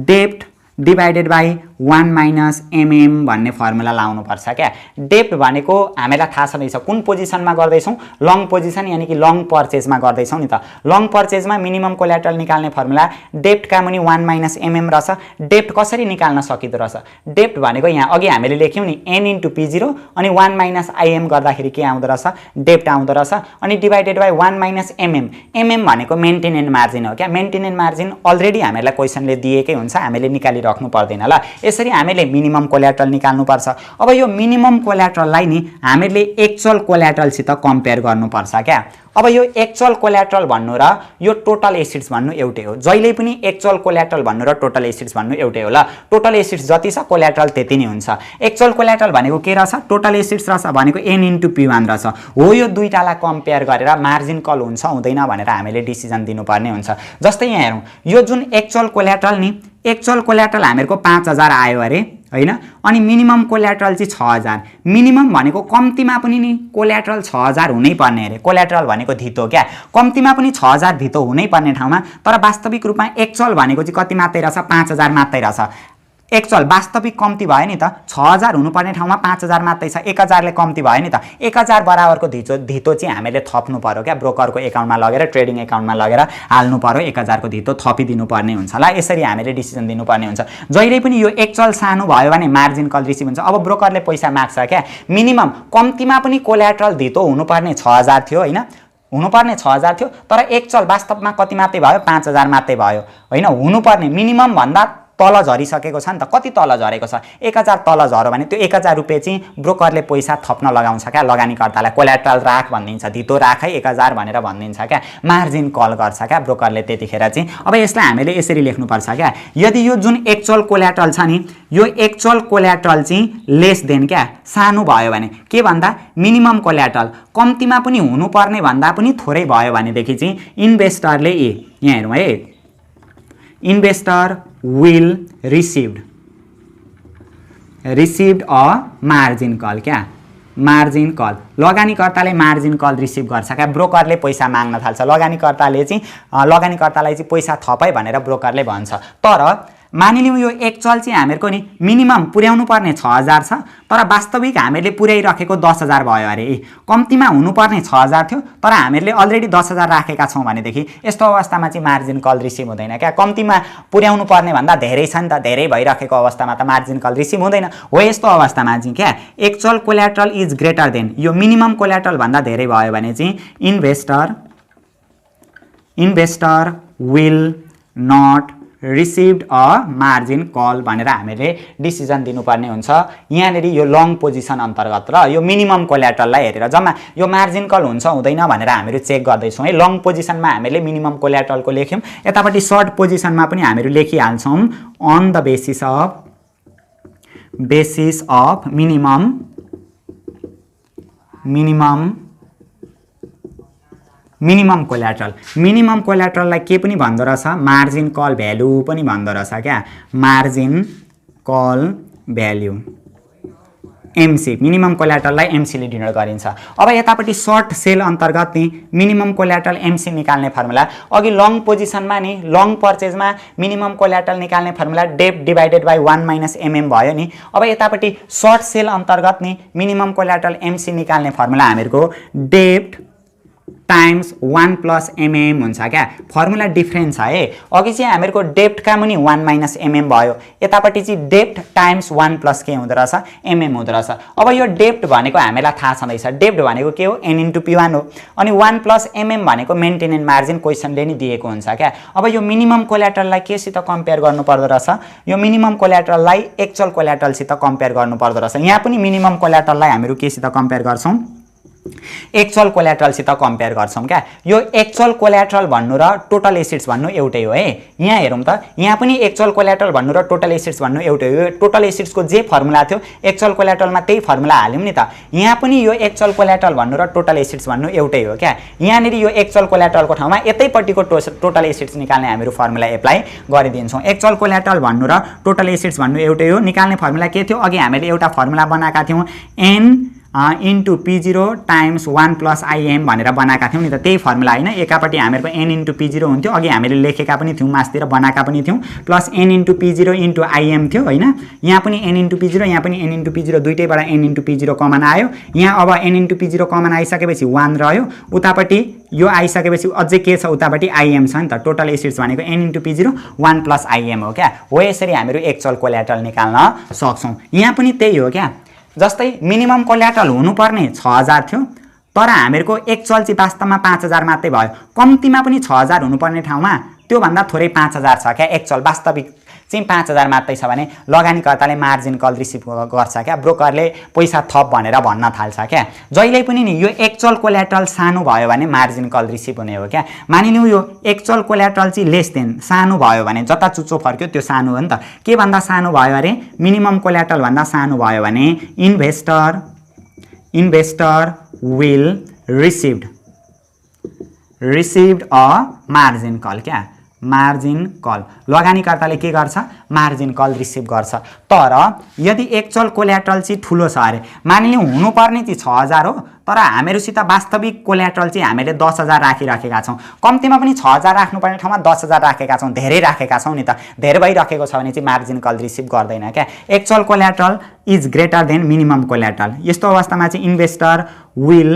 डेप्ट डिभाइडेड बाई 1 माइनस एमएम भन्ने फर्मुला लाउनुपर्छ क्या। डेप्ट भनेको हामीलाई थाहा छँदैछ कुन पोजिसनमा गर्दैछौँ, लङ पोजिसन यानि कि लङ पर्चेजमा गर्दैछौँ नि त। लङ पर्चेजमा मिनिमम कोल्याटरल निकाल्ने फर्मुला डेप्टका मुनि 1 माइनस एमएम रहेछ। डेप्ट कसरी निकाल्न सकिँदो रहेछ, डेप्ट भनेको यहाँ अघि हामीले लेख्यौँ नि एन इन्टु P0 अनि 1 माइनस आइएम गर्दाखेरि के आउँदो रहेछ, डेप्ट आउँदो रहेछ। अनि divided by 1 minus MM, MM भनेको मेन्टेनेन्स मार्जिन हो क्या। मेन्टेनेन्स मार्जिन अलरेडी हामीलाई क्वेसनले दिएकै हुन्छ, हामीले निकालिराख्नु पर्दैन ल। यसरी हामीले मिनिमम कोल्याटरल निकाल्नुपर्छ। अब यो मिनिमम कोल्याटरललाई नि हामीले एक्चुअल कोल्याटरलसित कम्पेयर गर्नुपर्छ क्या। अब यो एक्चुअल कोल्याटरल भन्नु र यो टोटल एसिड्स भन्नु एउटै हो। जहिले पनि एक्चुअल कोल्याटरल भन्नु र टोटल एसिड्स भन्नु एउटै हो ल। टोटल एसिड्स जति छ कोल्याटरल त्यति नै हुन्छ। एक्चुअल कोल्याटरल भनेको के रहेछ, टोटल एसिड्स रहेछ भनेको एन इन्टु P1 रहेछ हो। यो दुईटालाई कम्पेयर गरेर मार्जिन कल हुन्छ हुँदैन भनेर हामीले डिसिजन दिनुपर्ने हुन्छ। जस्तै यहाँ हेरौँ, यो जुन एक्चुअल कोल्याटरल नि, एक्चुअल कोल्याटरल हामीहरूको 5000 आयो अरे हैन, अनि मिनिमम कोल्याटरल चाहिँ 6000। मिनिमम भनेको कम्तीमा पनि नि कोल्याटरल 6000 हुनै पर्ने अरे। कोल्याटरल भनेको धितो क्या, कम्तीमा पनि 6000 धितो हुनै पर्ने ठाउँमा तर वास्तविक रूपमा एक्चुअल भनेको चाहिँ कति मात्रै रहेछ, 5000 मात्रै रहेछ। एक्चुअल वास्तविक कम्ती भयो नि त, 6000 हुनुपर्ने ठाउँमा 5000 मात्रै छ, 1000ले कम्ती भयो नि त। 1000 बराबरको धितो चाहिँ हामीले थप्नु पर्यो क्या, ब्रोकरको एकाउन्टमा लगेर ट्रेडिङ एकाउन्टमा लगेर हाल्नु पर्यो, 1000 को धितो थपिदिनु पर्ने हुन्छ ल। यसरी हामीले डिसिजन दिनुपर्ने हुन्छ। जहिले पनि यो एक्चुअल सानो भयो भने मार्जिन कल रिसिभ हुन्छ। अब ब्रोकरले पैसा माग्छ क्या, मिनिमम कम्तीमा पनि कोल्याटरल धितो हुनुपर्ने 6000 थियो हैन, हुनुपर्ने 6000 थियो तर एक्चुअल वास्तवमा कति मात्रै भयो, 5000 मात्रै भयो हैन। हुनुपर्ने मिनिमम भन्दा तल झरिसकेको छ नि त। कति तल झरेको छ, 1000 तल झर्यो भने त्यो 1000 रुपियाँ चाहिँ ब्रोकरले पैसा थप्न लगाउँछ क्या लगानीकर्तालाई। कोल्याटरल राख भनिदिन्छ, धितो राख है 1000 भनेर भनिदिन्छ क्या, मार्जिन कल गर्छ क्या ब्रोकरले त्यतिखेर चाहिँ। अब यसलाई हामीले यसरी लेख्नुपर्छ क्या, यदि यो जुन एक्चुअल कोल्याटरल छ नि, यो एक्चुअल कोल्याटरल चाहिँ लेस देन क्या, सानो भयो भने के भन्दा मिनिमम कोल्याटरल कम्तीमा पनि हुनुपर्ने भन्दा पनि थोरै भयो भनेदेखि चाहिँ इन्भेस्टरले यहाँ हेरौँ है, investor will received a margin call क्या, मार्जिन कल। लगानीकर्ताले मार्जिन कल रिसिभ गर्छ क्या, ब्रोकरले पैसा माग्न थाल्छ। लगानीकर्तालाई चाहिँ पैसा थप है भनेर ब्रोकरले भन्छ। तर मानिलिउँ यो एक्चुअल चाहिँ हामीहरूको नि मिनिमम पुर्याउनु पर्ने 6000 छ तर वास्तविक हामीले पुर्याइराखेको 10000 भयो अरे। कम्तीमा हुनुपर्ने 6000 थियो तर हामीले अलरेडी 10000 राखेका छौँ भनेदेखि यस्तो अवस्थामा चाहिँ मार्जिन कल रिसिभ हुँदैन क्या। कम्तीमा पुर्याउनु पर्ने भन्दा धेरै छ नि त, धेरै भइराखेको अवस्थामा त मार्जिन कल रिसिभ हुँदैन हो। यस्तो अवस्थामा चाहिँ क्या actual collateral is greater than, यो मिनिमम कोल्याटरल भन्दा धेरै भयो भने चाहिँ investor will not received a margin call भनेर हामीले डिसिजन दिनुपर्ने हुन्छ। यहाँनिर यो लङ पोजिसन अन्तर्गत र यो मिनिमम कोल्याटरललाई हेरेर जम्मा यो मार्जिन कल हुन्छ हुँदैन भनेर हामीहरू चेक गर्दैछौँ है। लङ पोजिसनमा हामीले मिनिमम कोल्याटरलको लेख्यौँ, यतापट्टि सर्ट पोजिसनमा पनि हामीहरू लेखिहाल्छौँ on the basis of minimum collateral. Minimum कोल्याटरललाई के पनि भन्दो रहेछ, मार्जिन कल भ्यालु पनि भन्दो रहेछ क्या, margin call value MC. Minimum कोल्याटरललाई एमसीले डिनोट गरिन्छ। अब यतापट्टि सर्ट सेल अन्तर्गत नि मिनिमम कोल्याटरल एमसी निकाल्ने फर्मुला, अघि लङ पोजिसनमा नि लङ पर्चेजमा मिनिमम कोल्याटरल निकाल्ने फर्मुला डेप्ट डिभाइडेड बाई 1 माइनस एमएम भयो नि। अब यतापट्टि सर्ट सेल अन्तर्गत नि मिनिमम कोल्याटरल एमसी निकाल्ने फर्मुला हामीहरूको डेप्ट टाइम्स 1 प्लस एमएम हुन्छ क्या। फर्मुला डिफ्रेन्ट छ है, अघि चाहिँ हामीहरूको डेप्टका मुनि 1 माइनस एमएम भयो, यतापट्टि चाहिँ डेप्ट टाइम्स 1 प्लस के हुँदो रहेछ, एमएम हुँदो रहेछ। अब यो डेप्ट भनेको हामीलाई थाहा छँदैछ, डेप्ट भनेको के हो, एन इन्टु P1 हो। अनि 1 प्लस एमएम भनेको मेन्टेनेन्स मार्जिन क्वेसनले नि दिएको हुन्छ क्या। अब यो मिनिमम कोल्याटरललाई केसित कम्पेयर गर्नुपर्दो रहेछ, यो मिनिमम कोल्याटरललाई एक्चुअल कोल्याटरलसित कम्पेयर गर्नुपर्दो रहेछ। यहाँ पनि मिनिमम कोल्याटरललाई हामीहरू केसित कम्पेयर गर्छौँ, एक्चुअल कोल्याट्रलसित कम्पेयर गर्छौं क्या। यो एक्चुअल कोल्याट्रल भन्नु र टोटल एसिड्स भन्नु एउटै हो है। यहाँ हेरौँ त, यहाँ पनि एक्चुअल कोल्याट्रल भन्नु र टोटल एसिड्स भन्नु एउटै हो। टोटल एसिड्सको जे फर्मुला थियो एक्चुअल कोल्याट्रलमा त्यही फर्मुला हाल्यौँ नि त। यहाँ पनि यो एक्चुअल कोल्याट्रल भन्नु र टोटल एसिड्स भन्नु एउटै हो क्या। यहाँनिर यो एक्चुअल कोल्याट्रलको ठाउँमा यतैपट्टिको टोटल एसिड्स निकाल्ने हामीहरू फर्मुला एप्लाई गरिदिन्छौँ। एक्चुअल कोल्याट्रल भन्नु र टोटल एसिड्स भन्नु एउटै हो। निकाल्ने फर्मुला के थियो? अघि हामीले एउटा फर्मुला बनाएका थियौँ, n into P0 times 1 plus IM भनेर बनाएका थियौँ नि त। त्यही फर्मुला होइन, एकापट्टि हामीहरूको n इन्टु P0 हुन्थ्यो, अघि हामीले लेखेका पनि थियौँ, मासतिर बनाएका पनि थियौँ, plus n into P0 into IM थियो होइन। यहाँ पनि n इन्टु P0, यहाँ पनि n इन्टु P0, दुइटैबाट n इन्टु P0 कमन आयो। यहाँ अब n इन्टु P0 कमन आइसकेपछि 1 रह्यो, उतापट्टि यो आइसकेपछि अझै के छ? उतापट्टि IM छ नि त। टोटल एसिड्स भनेको n into P0 1 plus IM हो क्या। हो यसरी हामीहरू एक्चुअल कोल्याट्रल निकाल्न सक्छौँ। यहाँ पनि त्यही हो क्या। जस्तै मिनिमम कोल्याट्रल हुनुपर्ने 6000 थियो, तर हामीहरूको एक्चुअल चाहिँ वास्तवमा 5000 मात्रै भयो। कम्तीमा पनि 6000 हुनुपर्ने ठाउँमा त्योभन्दा थोरै 5000 छ क्या। एक्चुअल वास्तविक चाहिँ 5000 मात्रै छ भने लगानीकर्ताले मार्जिन कल रिसिभ गर्छ क्या। ब्रोकरले पैसा थप भनेर भन्न थाल्छ क्या। जहिले पनि नि यो एक्चुअल कोल्याट्रल सानो भयो भने मार्जिन कल रिसिभ हुने हो क्या। मानिलिउँ यो एक्चुअल कोल्याट्रल चाहिँ लेस देन सानो भयो भने जता चुच्चो फर्क्यो त्यो सानो हो नि त। के भन्दा सानो भयो अरे? मिनिमम कोल्याट्रल भन्दा सानो भयो भने investor will received a margin call क्या। मार्जिन कल लगानीकर्ताले के गर्छ? मार्जिन कल रिसिभ गर्छ। तर यदि एक्चुअल कोल्याट्रल चाहिँ ठुलो छ अरे, मानिलिउँ हुनुपर्ने चाहिँ 6000 हो, तर हामीहरूसित वास्तविक कोल्याट्रल चाहिँ हामीले 10000 राखिराखेका छौँ। कम्तीमा पनि 6000 राख्नुपर्ने ठाउँमा 10000 राखेका छौँ, धेरै राखेका छौँ नि त। धेरै भइराखेको छ भने चाहिँ मार्जिन कल रिसिभ गर्दैन क्या। Actual collateral is greater than minimum collateral. यस्तो अवस्थामा चाहिँ investor will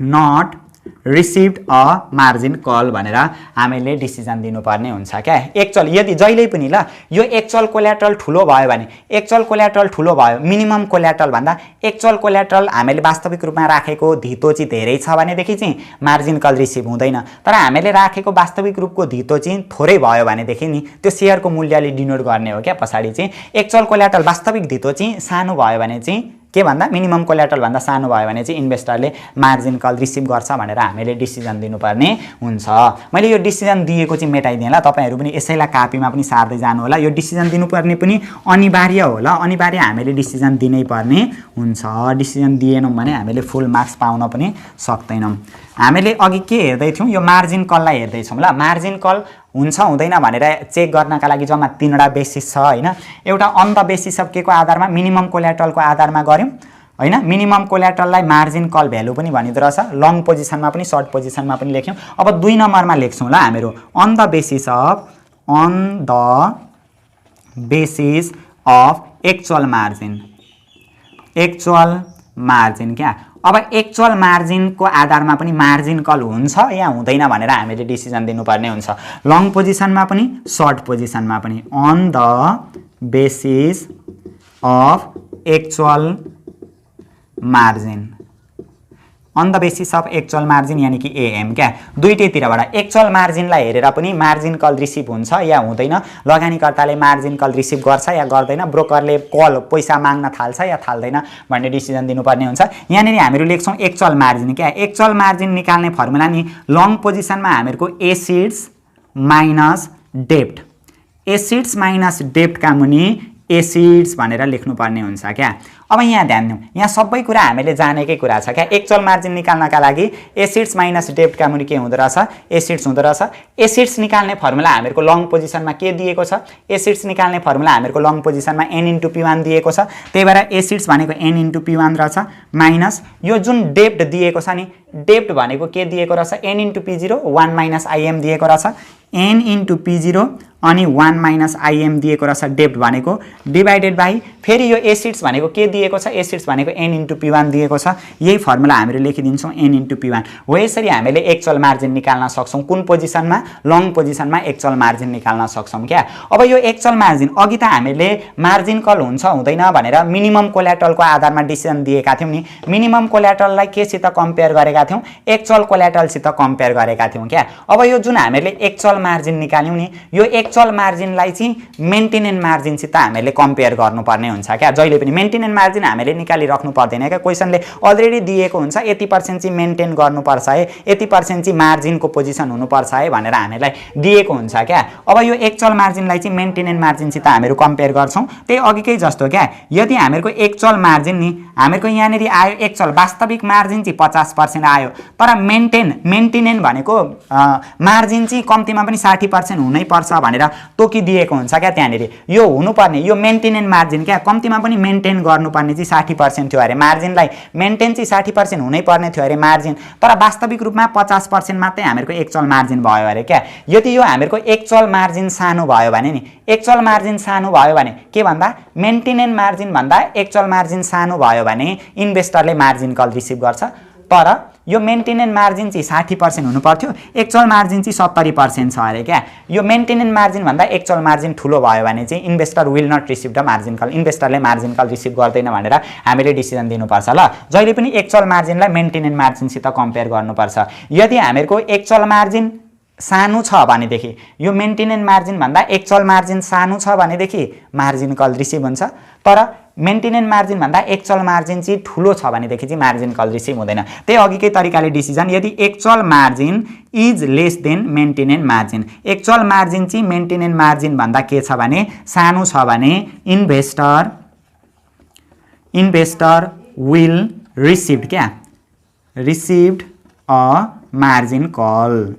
not received a margin call भनेर हामीले डिसिजन दिनुपर्ने हुन्छ क्या। एक्चुअल यदि जहिले पनि ल यो एक्चुअल कोल्याट्रल ठुलो भयो भने, एक्चुअल कोल्याट्रल ठुलो भयो मिनिमम कोल्याट्रल भन्दा, एक्चुअल कोल्याट्रल हामीले वास्तविक रूपमा राखेको धितो चाहिँ धेरै छ भनेदेखि चाहिँ मार्जिन कल रिसिभ हुँदैन। तर हामीले राखेको वास्तविक रूपको धितो चाहिँ थोरै भयो भनेदेखि नि त्यो सेयरको मूल्यले डिनोट गर्ने हो क्या। पछाडि चाहिँ एक्चुअल कोल्याट्रल वास्तविक धितो चाहिँ सानो भयो भने चाहिँ के भन्दा मिनिमम कोल्याट्रल भन्दा सानो भयो भने चाहिँ इन्भेस्टरले मार्जिन कल रिसिभ गर्छ भनेर हामीले डिसिजन दिनुपर्ने हुन्छ। मैले यो डिसिजन दिएको चाहिँ मेटाइदिएँ ल, तपाईहरू पनि यसैलाई कापीमा पनि सार्दै जानु होला। यो डिसिजन दिनुपर्ने पनि अनिवार्य होला, अनिवार्य हामीले डिसिजन दिनै पर्ने हुन्छ। डिसिजन दिएनौँ भने हामीले फुल मार्क्स पाउन पनि सक्दैनौँ। हामीले अघि के हेर्दै थियौँ? यो मार्जिन कललाई हेर्दैछौँ ल। मार्जिन कल हुन्छ हुँदैन भनेर चेक गर्नका लागि जम्मा 3वटा बेसिस छ होइन। एउटा अन द बेसिस अफ के को आधारमा? मिनिमम कोल्याट्रलको आधारमा गऱ्यौँ होइन। मिनिमम कोल्याट्रललाई मार्जिन कल भ्यालु पनि भनिँदो रहेछ। लङ पोजिसनमा पनि सर्ट पोजिसनमा पनि लेख्यौँ। अब 2 नम्बरमा लेख्छौँ ल हामीहरू, on the basis of actual margin क्या। अब एक्चुअल मार्जिनको आधारमा पनि मार्जिन कल हुन्छ या हुँदैन भनेर हामीले डिसिजन दिनुपर्ने हुन्छ। लङ पोजिसनमा पनि सर्ट पोजिसनमा पनि। On the basis of actual margin, on the basis of actual margin यानि कि AM क्या। दुईटैतिरबाट एक्चुअल मार्जिनलाई हेरेर पनि मार्जिन कल रिसिभ हुन्छ या हुँदैन, लगानीकर्ताले मार्जिन कल रिसिभ गर्छ या गर्दैन, ब्रोकरले कल पैसा माग्न थाल्छ या थाल्दैन भन्ने डिसिजन दिनुपर्ने हुन्छ। यहाँनिर हामीहरू लेख्छौँ एक्चुअल मार्जिन क्या। एक्चुअल मार्जिन निकाल्ने फर्मुला नि लङ पोजिसनमा हामीहरूको एसिड्स माइनस डेप्ट, एसिड्स माइनस डेप्टका मुनि एसिड्स भनेर लेख्नुपर्ने हुन्छ क्या। अब यहाँ ध्यान दिउँ, यहाँ सबै कुरा हामीले जानेकै कुरा छ क्या। एक्चुअल मार्जिन निकाल्नका लागि एसिड्स माइनस डेप्टका मुनि के हुँदो रहेछ? एसिड्स हुँदो रहेछ। एसिड्स निकाल्ने फर्मुला हामीहरूको लङ पोजिसनमा के दिएको छ? एसिड्स निकाल्ने फर्मुला हामीहरूको लङ पोजिसनमा n इन्टु P1 दिएको छ। त्यही भएर एसिड्स भनेको n इन्टु P1 रहेछ, माइनस यो जुन डेप्ट दिएको छ नि, डेप्ट भनेको के दिएको रहेछ? n into P0 1 minus IM दिएको रहेछ। n इन्टु P0 अनि 1 माइनस IM दिएको रहेछ डेप्ट भनेको, डिभाइडेड बाई फेरि यो एसिड्स भनेको के दिएको छ? एसिड्स भनेको n इन्टु P1 दिएको छ। यही फर्मुला हामीले लेखिदिन्छौँ n इन्टु P1। हो यसरी हामीले एक्चुअल मार्जिन निकाल्न सक्छौँ। कुन पोजिसनमा? लङ पोजिसनमा एक्चुअल मार्जिन निकाल्न सक्छौँ क्या। अब यो एक्चुअल मार्जिन अघि त हामीले मार्जिन कल हुन्छ हुँदैन भनेर मिनिमम कोल्याट्रलको आधारमा डिसिजन दिएका थियौँ नि। मिनिमम कोल्याट्रललाई केसित कम्पेयर गरेका थियौँ? एक्चुअल कोल्याट्रलसित कम्पेयर गरेका थियौँ क्या। अब यो जुन हामीले एक्चुअल मार्जिन निकाल्यौँ नि, यो एक्चुअल मार्जिनलाई चाहिँ मेन्टेनेन्स मार्जिनसित हामीले कम्पेयर गर्नुपर्ने हुन्छ क्या। जहिले पनि मेन्टेनेन्स मार्जिन हामीले निकालिराख्नु पर्दैन क्या। क्वेसनले अलरेडी दिएको हुन्छ यति % चाहिँ मेन्टेन गर्नुपर्छ है, यति % चाहिँ मार्जिनको पोजिसन हुनुपर्छ है भनेर हामीलाई दिएको हुन्छ क्या। अब यो एक्चुअल मार्जिनलाई चाहिँ मेन्टेनेन्स मार्जिनसित हामीहरू कम्पेयर गर्छौँ। त्यही अघिकै जस्तो क्या, यदि हामीहरूको एक्चुअल मार्जिन नि हामीहरूको यहाँनिर आयो एक्चुअल वास्तविक मार्जिन चाहिँ 50% आयो, तर मेन्टेनेन्स भनेको मार्जिन चाहिँ कम्तीमा पनि 60% हुनैपर्छ भनेर तोकिदिएको हुन्छ क्या। त्यहाँनिर यो हुनुपर्ने यो मेन्टेनेन्स मार्जिन क्या, कम्तीमा पनि मेन्टेन गर्नुपर्ने चाहिँ 60% थियो अरे, मार्जिनलाई मेन्टेन चाहिँ 60% हुनैपर्ने थियो अरे मार्जिन, तर वास्तविक रूपमा 50% मात्रै हामीहरूको एक्चुअल मार्जिन भयो अरे क्या। यदि यो हामीहरूको एक्चुअल मार्जिन सानो भयो भने नि, एक्चुअल मार्जिन सानो भयो भने के भन्दा मेन्टेनेन्स मार्जिन भन्दा एक्चुअल मार्जिन सानो भयो भने इन्भेस्टरले मार्जिन कल रिसिभ गर्छ। तर यो मेन्टेनेन्स मार्जिन चाहिँ 60% हुनु पर्थ्यो, एक्चुअल मार्जिन चाहिँ 70% छ अरे क्या। यो मेन्टेनेन्स मार्जिन भन्दा एक्चुअल मार्जिन ठुलो भयो भने चाहिँ investor will not receive the margin call, इन्भेस्टरले मार्जिन कल रिसिभ गर्दैन भनेर हामीले डिसिजन दिनुपर्छ ल। जहिले पनि एक्चुअल मार्जिनलाई मेन्टेनेन्स मार्जिनसित कम्पेयर गर्नुपर्छ। यदि हामीहरूको एक्चुअल मार्जिन सानो छ भनेदेखि, यो मेन्टेनेन्स मार्जिन भन्दा एक्चुअल मार्जिन सानो छ भनेदेखि मार्जिन कल रिसिभ हुन्छ, तर मेन्टेनेन्स मार्जिन भन्दा एक्चुअल मार्जिन चाहिँ ठुलो छ भनेदेखि चाहिँ मार्जिन कल रिसिभ हुँदैन। त्यही अघिकै तरिकाले डिसिजन, यदि actual margin is less than maintenance margin, actual margin चाहिँ मेन्टेनेन्स मार्जिन भन्दा के छ भने सानो छ भने इन्भेस्टर विल रिसिभ क्या, रिसिभड अ मार्जिन कल,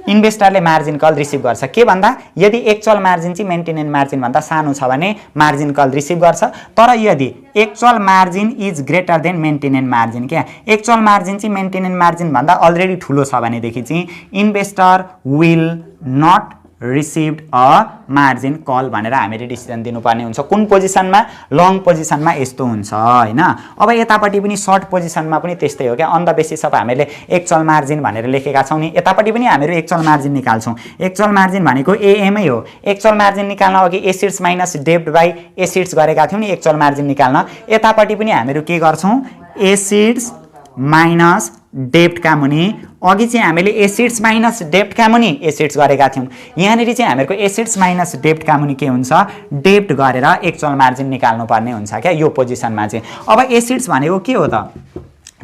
इन्भेस्टरले मार्जिन कल रिसिभ गर्छ। के भन्दा यदि एक्चुअल मार्जिन चाहिँ मेन्टेनेन्स मार्जिन भन्दा सानो छ भने मार्जिन कल रिसिभ गर्छ, तर यदि actual margin is greater than maintenance margin क्या, एक्चुअल मार्जिन चाहिँ मेन्टेनेन्स मार्जिन भन्दा अलरेडी ठुलो छ भनेदेखि चाहिँ investor will not received a margin call भनेर हामीले डिसिजन दिनुपर्ने हुन्छ। कुन पोजिसनमा? लङ पोजिसनमा यस्तो हुन्छ हैन। अब यतापट्टि पनि सर्ट पोजिसनमा पनि त्यस्तै हो क्या। अन द बेसिस अफ हामीले एक्चुअल मार्जिन भनेर लेखेका छौँ नि, यतापट्टि पनि हामीहरू एक्चुअल मार्जिन निकाल्छौँ। एक्चुअल मार्जिन भनेको एएमै हो। एक्चुअल मार्जिन निकाल्न अघि एसिड्स माइनस डेब्ट बाई एसिड्स गरेका थियौँ नि एक्चुअल मार्जिन निकाल्न, यतापट्टि पनि हामीहरू के गर्छौँ, एसिड्स माइनस डेब्टका मुनि, अघि चाहिँ हामीले एसिड्स माइनस डेब्टका मुनि एसिड्स गरेका थियौँ, यहाँनिर चाहिँ हामीहरूको एसिड्स माइनस डेब्टका मुनि के हुन्छ, डेब्ट गरेर एक्चुअल मार्जिन निकाल्नुपर्ने हुन्छ क्या यो पोजिसनमा चाहिँ। अब एसिड्स भनेको के हो त,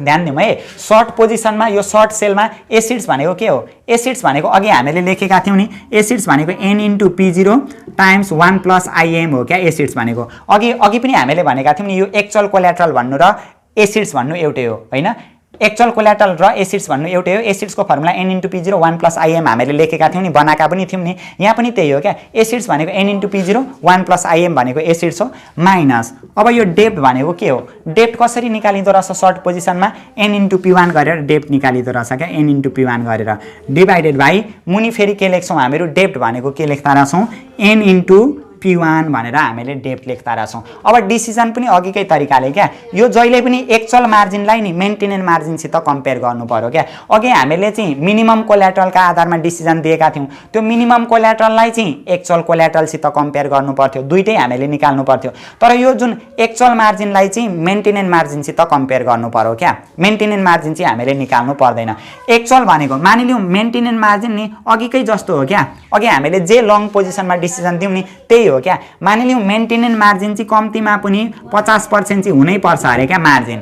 ध्यान दिउँ है, सर्ट पोजिसनमा यो सर्ट सेलमा एसिड्स भनेको के हो, एसिड्स भनेको अघि हामीले लेखेका थियौँ नि, एसिड्स भनेको n into P0 times 1 plus IM हो क्या एसिड्स भनेको। अघि पनि हामीले भनेका थियौँ नि, यो एक्चुअल कोल्याट्रल भन्नु र एसिड्स भन्नु एउटै हो हैन, एक्चुअल कोल्याट्रल र एसिड्स भन्नु एउटै हो। एसिड्सको formula n into P0 1 plus IM हामीले लेखेका थियौँ नि, बनाएका पनि थियौँ नि, यहाँ पनि त्यही हो क्या। एसिड्स भनेको n into P0 1 plus IM भनेको एसिड्स हो, माइनस अब यो डेब्ट भनेको के हो, डेब्ट कसरी निकालिँदो रहेछ सर्ट पोजिसनमा, n इन्टु P1 गरेर डेब्ट निकालिँदो रहेछ क्या, n इन्टु P1 गरेर डिभाइडेड बाई मुनि फेरि के लेख्छौँ हामीहरू, डेब्ट भनेको के लेख्दा रहेछौँ, n इन्टु P1 भनेर हामीले डेब्ट लेख्दा रहेछौँ। अब डिसिजन पनि अघिकै तरिकाले क्या, यो जहिले पनि एक्चुअल मार्जिनलाई नि मेन्टेनेन्स मार्जिनसित कम्पेयर गर्नु पर्यो क्या। अघि हामीले चाहिँ मिनिमम कोल्याट्रलका आधारमा डिसिजन दिएका थियौँ, त्यो मिनिमम कोल्याट्रललाई चाहिँ एक्चुअल कोल्याट्रलसित कम्पेयर गर्नु पर्थ्यो, दुइटै हामीले निकाल्नु पर्थ्यो। तर यो जुन एक्चुअल मार्जिनलाई चाहिँ मेन्टेनेन्स मार्जिनसित कम्पेयर गर्नु पर्यो क्या, मेन्टेनेन्स मार्जिन चाहिँ हामीले निकाल्नु पर्दैन। एक्चुअल भनेको मानिलिउँ मेन्टेनेन्स मार्जिन नि अघिकै जस्तो हो क्या, अघि हामीले जे लङ पोजिसनमा डिसिजन दिउँ नि त्यही हो क्या। मानिलिउँ मेन्टेनेन्स मार्जिन चाहिँ कम्तीमा पनि 50% चाहिँ हुनैपर्छ अरे क्या, मार्जिन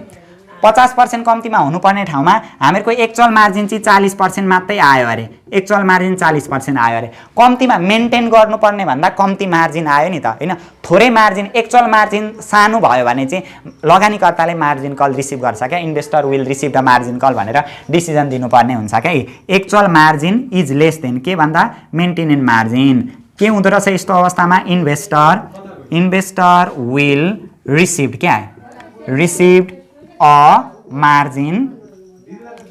50% कम्तीमा हुनुपर्ने ठाउँमा हामीहरूको एक्चुअल मार्जिन चाहिँ 40% मात्रै आयो अरे, एक्चुअल मार्जिन 40% आयो अरे, कम्तीमा मेन्टेन गर्नुपर्ने भन्दा कम्ती मार्जिन आयो नि त हैन। थोरै मार्जिन एक्चुअल मार्जिन सानो भयो भने चाहिँ लगानीकर्ताले मार्जिन कल रिसिभ गर्छ क्या, investor will receive the margin call भनेर डिसिजन दिनुपर्ने हुन्छ क्या। Actual margin is less than के भन्दा मेन्टेनेन्स मार्जिन, के हुँदो रहेछ यस्तो अवस्थामा, इन्भेस्टर विल रिसिभ क्या, रिसिभड अ मार्जिन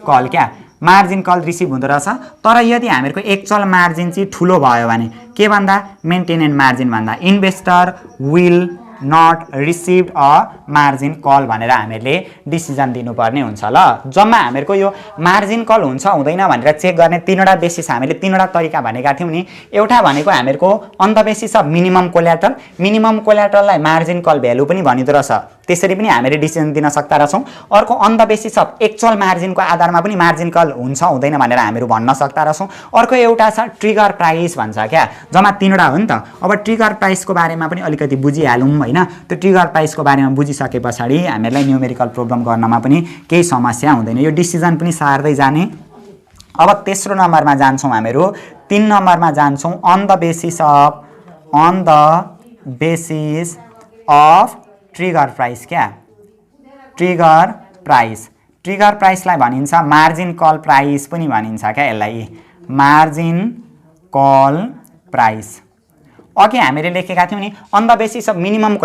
कल क्या, मार्जिन कल रिसिभ हुँदो रहेछ। तर यदि हामीहरूको एक्चुअल मार्जिन चाहिँ ठुलो भयो भने के भन्दा मेन्टेनेन्स मार्जिन भन्दा investor will not received a margin call भनेर हामीले डिसिजन दिनुपर्ने हुन्छ ल। जम्मा हामीहरूको यो मार्जिन कल हुन्छ हुँदैन भनेर चेक गर्ने तीनवटा बेसिस हामीले तीनवटा तरिका भनेका थियौँ नि। एउटा भनेको हामीहरूको on the basis of minimum collateral, minimum कोल्याट्रललाई मार्जिन कल भ्यालु पनि भनिदो रहेछ, त्यसरी पनि हामीले डिसिजन दिन सक्दा रहेछौँ। अर्को on the basis of actual मार्जिनको आधारमा पनि मार्जिन कल हुन्छ हुँदैन भनेर हामीहरू भन्न सक्दा रहेछौँ। अर्को एउटा छ ट्रिगर प्राइस भन्छ क्या, जम्मा 3वटा हो नि त। अब ट्रिगर प्राइसको बारेमा पनि अलिकति बुझिहालौँ होइन। त्यो ट्रिगर प्राइसको बारेमा बुझिसके पछाडि हामीहरूलाई न्युमेरिकल प्रोब्लम गर्नमा पनि केही समस्या हुँदैन, यो डिसिजन पनि सार्दै जाने। अब तेस्रो नम्बरमा जान्छौँ हामीहरू, 3 नम्बरमा जान्छौँ on the basis of trigger price क्या, ट्रिगर प्राइसलाई भनिन्छ मार्जिन कल प्राइस पनि भनिन्छ क्या, यसलाई मार्जिन कल प्राइस। अघि हामीले लेखेका थियौँ नि on the basis of minimum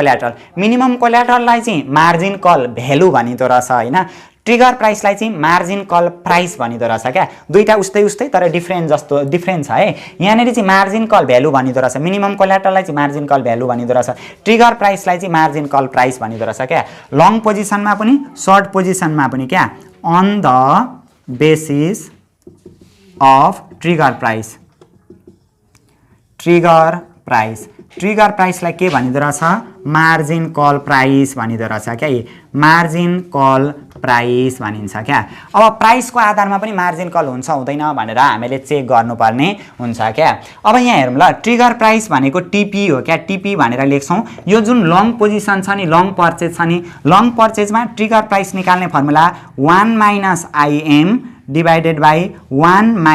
कोल्याटरललाई चाहिँ मार्जिन कल भ्यालु भनिदो रहेछ होइन, ट्रिगर प्राइसलाई चाहिँ मार्जिन कल प्राइस भनिदो रहेछ क्या। दुईटा उस्तै तर डिफ्रेन्स छ है। यहाँनिर चाहिँ मार्जिन कल भ्यालु भनिदो रहेछ, मिनिमम कोल्याटरललाई चाहिँ मार्जिन कल भ्यालु भनिदो रहेछ, ट्रिगर प्राइसलाई चाहिँ मार्जिन कल प्राइस भनिदो रहेछ क्या। लङ पोजिसनमा पनि सर्ट पोजिसनमा पनि क्या, on the basis of trigger प्राइसलाई के भनिदो रहेछ, मार्जिन कल प्राइस भनिदो रहेछ क्या, मार्जिन कल प्राइस भनिन्छ क्या। अब प्राइसको आधारमा पनि मार्जिन कल हुन्छ हुँदैन भनेर हामीले चेक गर्नुपर्ने हुन्छ क्या। अब यहाँ हेरौँ ल, ट्रिगर प्राइस भनेको टिपी हो क्या, टिपी भनेर लेख्छौँ। यो जुन लङ पोजिसन छ नि, लङ पर्चेज छ नि, लङ पर्चेजमा ट्रिगर प्राइस निकाल्ने formula 1 - IM divided by 1 -